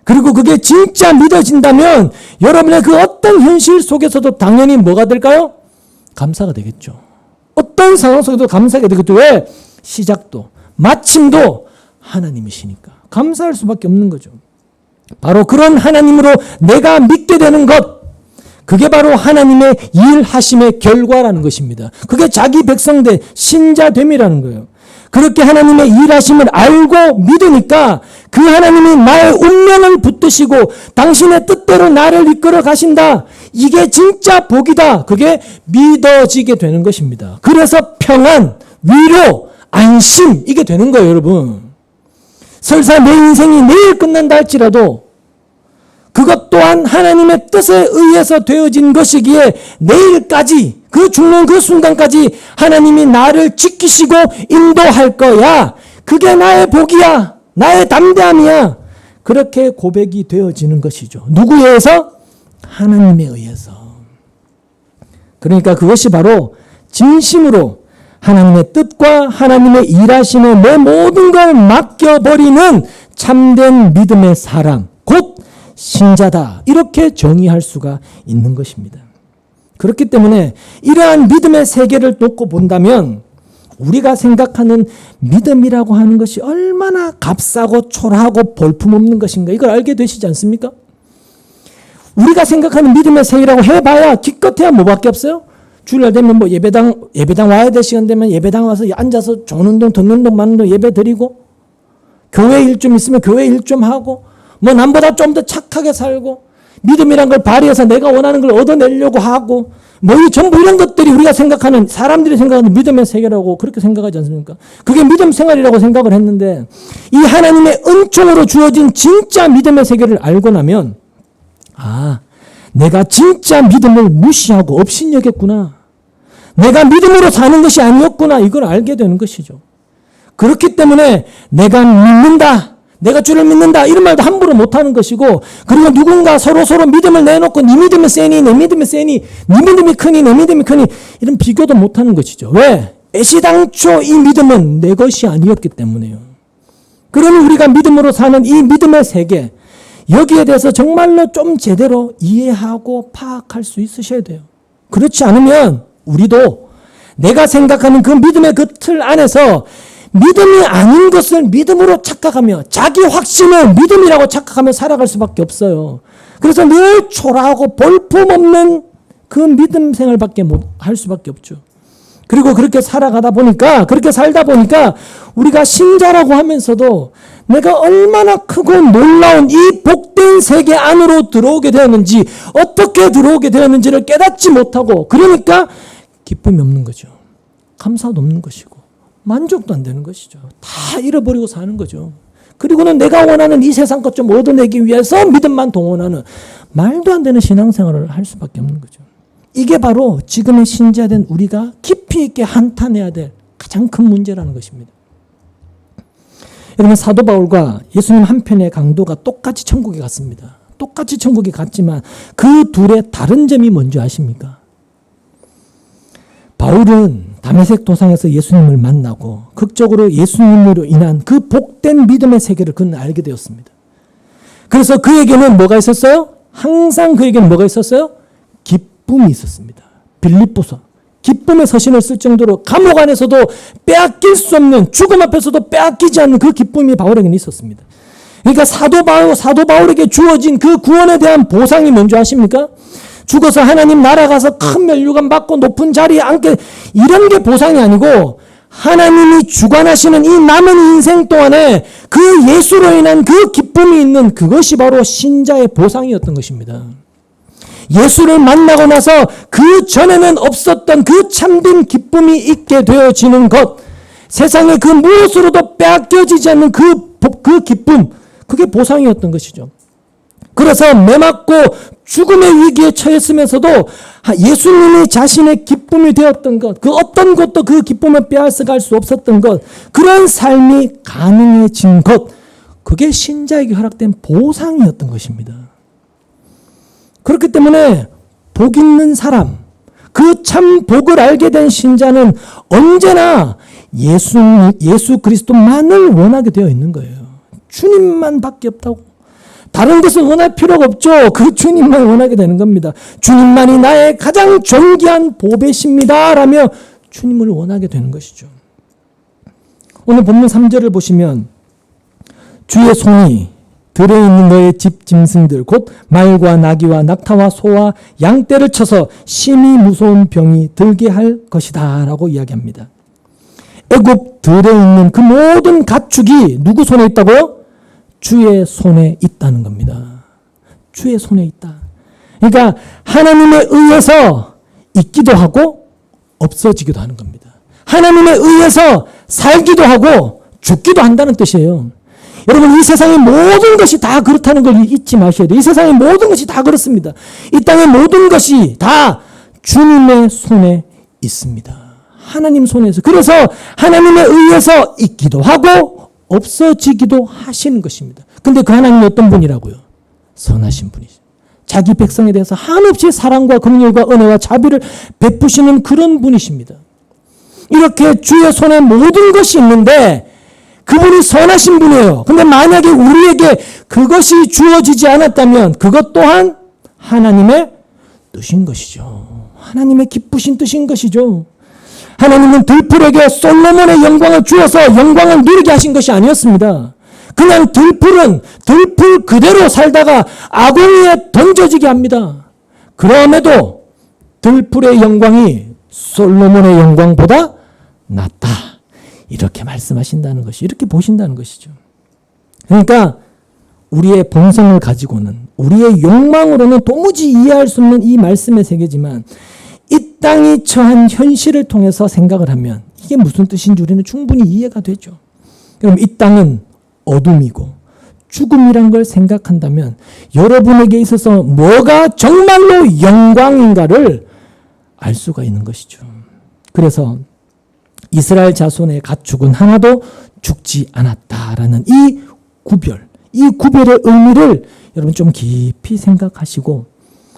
그리고 그게 진짜 믿어진다면 여러분의 그 어떤 현실 속에서도 당연히 뭐가 될까요? 감사가 되겠죠. 어떤 상황 속에도 감사가 되겠죠. 왜? 시작도 마침도 하나님이시니까 감사할 수밖에 없는 거죠. 바로 그런 하나님으로 내가 믿게 되는 것, 그게 바로 하나님의 일하심의 결과라는 것입니다. 그게 자기 백성된 신자됨이라는 거예요. 그렇게 하나님의 일하심을 알고 믿으니까 그 하나님이 나의 운명을 붙드시고 당신의 뜻대로 나를 이끌어 가신다. 이게 진짜 복이다. 그게 믿어지게 되는 것입니다. 그래서 평안, 위로, 안심 이게 되는 거예요, 여러분. 설사 내 인생이 내일 끝난다 할지라도 그것 또한 하나님의 뜻에 의해서 되어진 것이기에 내일까지 그 죽는 그 순간까지 하나님이 나를 지키시고 인도할 거야. 그게 나의 복이야. 나의 담대함이야. 그렇게 고백이 되어지는 것이죠. 누구에 의해서? 하나님에 의해서. 그러니까 그것이 바로 진심으로 하나님의 뜻과 하나님의 일하심에 내 모든 걸 맡겨버리는 참된 믿음의 사람, 곧 신자다. 이렇게 정의할 수가 있는 것입니다. 그렇기 때문에 이러한 믿음의 세계를 놓고 본다면 우리가 생각하는 믿음이라고 하는 것이 얼마나 값싸고 초라하고 볼품없는 것인가 이걸 알게 되시지 않습니까? 우리가 생각하는 믿음의 세계라고 해봐야 기껏해야 뭐밖에 없어요? 주일날 되면 뭐 예배당 와야 될 시간 되면 예배당 와서 앉아서 좋은 운동, 듣는 운동, 많은 운동 예배 드리고 교회 일 좀 있으면 교회 일 좀 하고 뭐 남보다 좀 더 착하게 살고 믿음이란 걸 발휘해서 내가 원하는 걸 얻어내려고 하고 뭐 이 전부 이런 것들이 우리가 생각하는 사람들이 생각하는 믿음의 세계라고 그렇게 생각하지 않습니까? 그게 믿음 생활이라고 생각을 했는데 이 하나님의 은총으로 주어진 진짜 믿음의 세계를 알고 나면 내가 진짜 믿음을 무시하고 업신여겼구나. 내가 믿음으로 사는 것이 아니었구나. 이걸 알게 되는 것이죠. 그렇기 때문에 내가 믿는다. 내가 주를 믿는다. 이런 말도 함부로 못하는 것이고 그리고 누군가 서로 믿음을 내놓고 네 믿음이 세니 내 믿음이 세니 네 믿음이 크니 내 믿음이 크니 이런 비교도 못하는 것이죠. 왜? 애시당초 이 믿음은 내 것이 아니었기 때문에요. 그러니 우리가 믿음으로 사는 이 믿음의 세계 여기에 대해서 정말로 좀 제대로 이해하고 파악할 수 있으셔야 돼요. 그렇지 않으면 우리도 내가 생각하는 그 믿음의 그 틀 안에서 믿음이 아닌 것을 믿음으로 착각하며 자기 확신을 믿음이라고 착각하며 살아갈 수밖에 없어요. 그래서 늘 초라하고 볼품없는 그 믿음 생활밖에 못 할 수밖에 없죠. 그리고 그렇게 살다 보니까 우리가 신자라고 하면서도 내가 얼마나 크고 놀라운 이 복된 세계 안으로 들어오게 되었는지 어떻게 들어오게 되었는지를 깨닫지 못하고 그러니까 기쁨이 없는 거죠. 감사도 없는 것이고 만족도 안 되는 것이죠. 다 잃어버리고 사는 거죠. 그리고는 내가 원하는 이 세상 것 좀 얻어내기 위해서 믿음만 동원하는 말도 안 되는 신앙생활을 할 수밖에 없는 거죠. 이게 바로 지금의 신자된 우리가 깊이 있게 한탄해야 될 가장 큰 문제라는 것입니다. 여러분 사도 바울과 예수님 한 편의 강도가 똑같이 천국에 갔습니다. 똑같이 천국에 갔지만 그 둘의 다른 점이 뭔지 아십니까? 바울은 다메섹 도상에서 예수님을 만나고 극적으로 예수님으로 인한 그 복된 믿음의 세계를 그는 알게 되었습니다. 그래서 그에게는 뭐가 있었어요? 항상 그에게는 뭐가 있었어요? 기쁨이 있었습니다. 빌립보서 기쁨의 서신을 쓸 정도로 감옥 안에서도 빼앗길 수 없는 죽음 앞에서도 빼앗기지 않는 그 기쁨이 바울에게는 있었습니다. 그러니까 사도 바울에게 주어진 그 구원에 대한 보상이 뭔지 아십니까? 죽어서 하나님 나라 가서 큰 면류관 받고 높은 자리에 앉게 이런 게 보상이 아니고 하나님이 주관하시는 이 남은 인생 동안에 그 예수로 인한 그 기쁨이 있는 그것이 바로 신자의 보상이었던 것입니다. 예수를 만나고 나서 그 전에는 없었던 그 참된 기쁨이 있게 되어지는 것, 세상의 그 무엇으로도 빼앗겨지지 않는 그 기쁨, 그게 보상이었던 것이죠. 그래서 매맞고 죽음의 위기에 처했으면서도 예수님이 자신의 기쁨이 되었던 것, 그 어떤 것도 그 기쁨을 빼앗아갈 수 없었던 것, 그런 삶이 가능해진 것, 그게 신자에게 허락된 보상이었던 것입니다. 그렇기 때문에 복 있는 사람, 그 참 복을 알게 된 신자는 언제나 예수 그리스도만을 원하게 되어 있는 거예요. 주님만 밖에 없다고. 다른 것은 원할 필요가 없죠. 그 주님만 원하게 되는 겁니다. 주님만이 나의 가장 존귀한 보배십니다. 라며 주님을 원하게 되는 것이죠. 오늘 본문 3절을 보시면 주의 손이 들에 있는 너의 집 짐승들 곧 말과 나귀와 낙타와 소와 양떼를 쳐서 심히 무서운 병이 들게 할 것이다 라고 이야기합니다. 애굽 들에 있는 그 모든 가축이 누구 손에 있다고요? 주의 손에 있다는 겁니다. 주의 손에 있다. 그러니까 하나님에 의해서 있기도 하고 없어지기도 하는 겁니다. 하나님에 의해서 살기도 하고 죽기도 한다는 뜻이에요. 여러분, 이 세상의 모든 것이 다 그렇다는 걸 잊지 마셔야 돼요. 이 세상의 모든 것이 다 그렇습니다. 이 땅의 모든 것이 다 주님의 손에 있습니다. 하나님 손에서. 그래서 하나님에 의해서 있기도 하고 없어지기도 하시는 것입니다. 근데 그 하나님이 어떤 분이라고요? 선하신 분이죠. 자기 백성에 대해서 한없이 사랑과 긍휼과 은혜와 자비를 베푸시는 그런 분이십니다. 이렇게 주의 손에 모든 것이 있는데 그분이 선하신 분이에요. 근데 만약에 우리에게 그것이 주어지지 않았다면 그것 또한 하나님의 뜻인 것이죠. 하나님의 기쁘신 뜻인 것이죠. 하나님은 들풀에게 솔로몬의 영광을 주어서 영광을 누리게 하신 것이 아니었습니다. 그냥 들풀은 들풀 그대로 살다가 아궁이에 던져지게 합니다. 그럼에도 들풀의 영광이 솔로몬의 영광보다 낫다. 이렇게 말씀하신다는 것이, 이렇게 보신다는 것이죠. 그러니까 우리의 본성을 가지고는, 우리의 욕망으로는 도무지 이해할 수 없는 이 말씀의 세계지만 이 땅이 처한 현실을 통해서 생각을 하면 이게 무슨 뜻인지 우리는 충분히 이해가 되죠. 그럼 이 땅은 어둠이고 죽음이란 걸 생각한다면 여러분에게 있어서 뭐가 정말로 영광인가를 알 수가 있는 것이죠. 그래서 이스라엘 자손의 가축은 하나도 죽지 않았다라는 이 구별의 의미를 여러분 좀 깊이 생각하시고,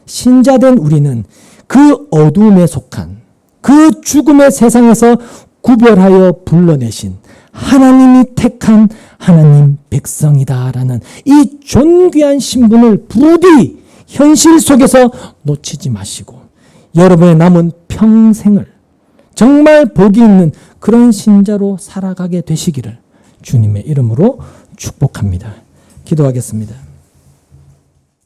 신자된 우리는 그 어둠에 속한 그 죽음의 세상에서 구별하여 불러내신 하나님이 택한 하나님 백성이다라는 이 존귀한 신분을 부디 현실 속에서 놓치지 마시고 여러분의 남은 평생을 정말 복이 있는 그런 신자로 살아가게 되시기를 주님의 이름으로 축복합니다. 기도하겠습니다.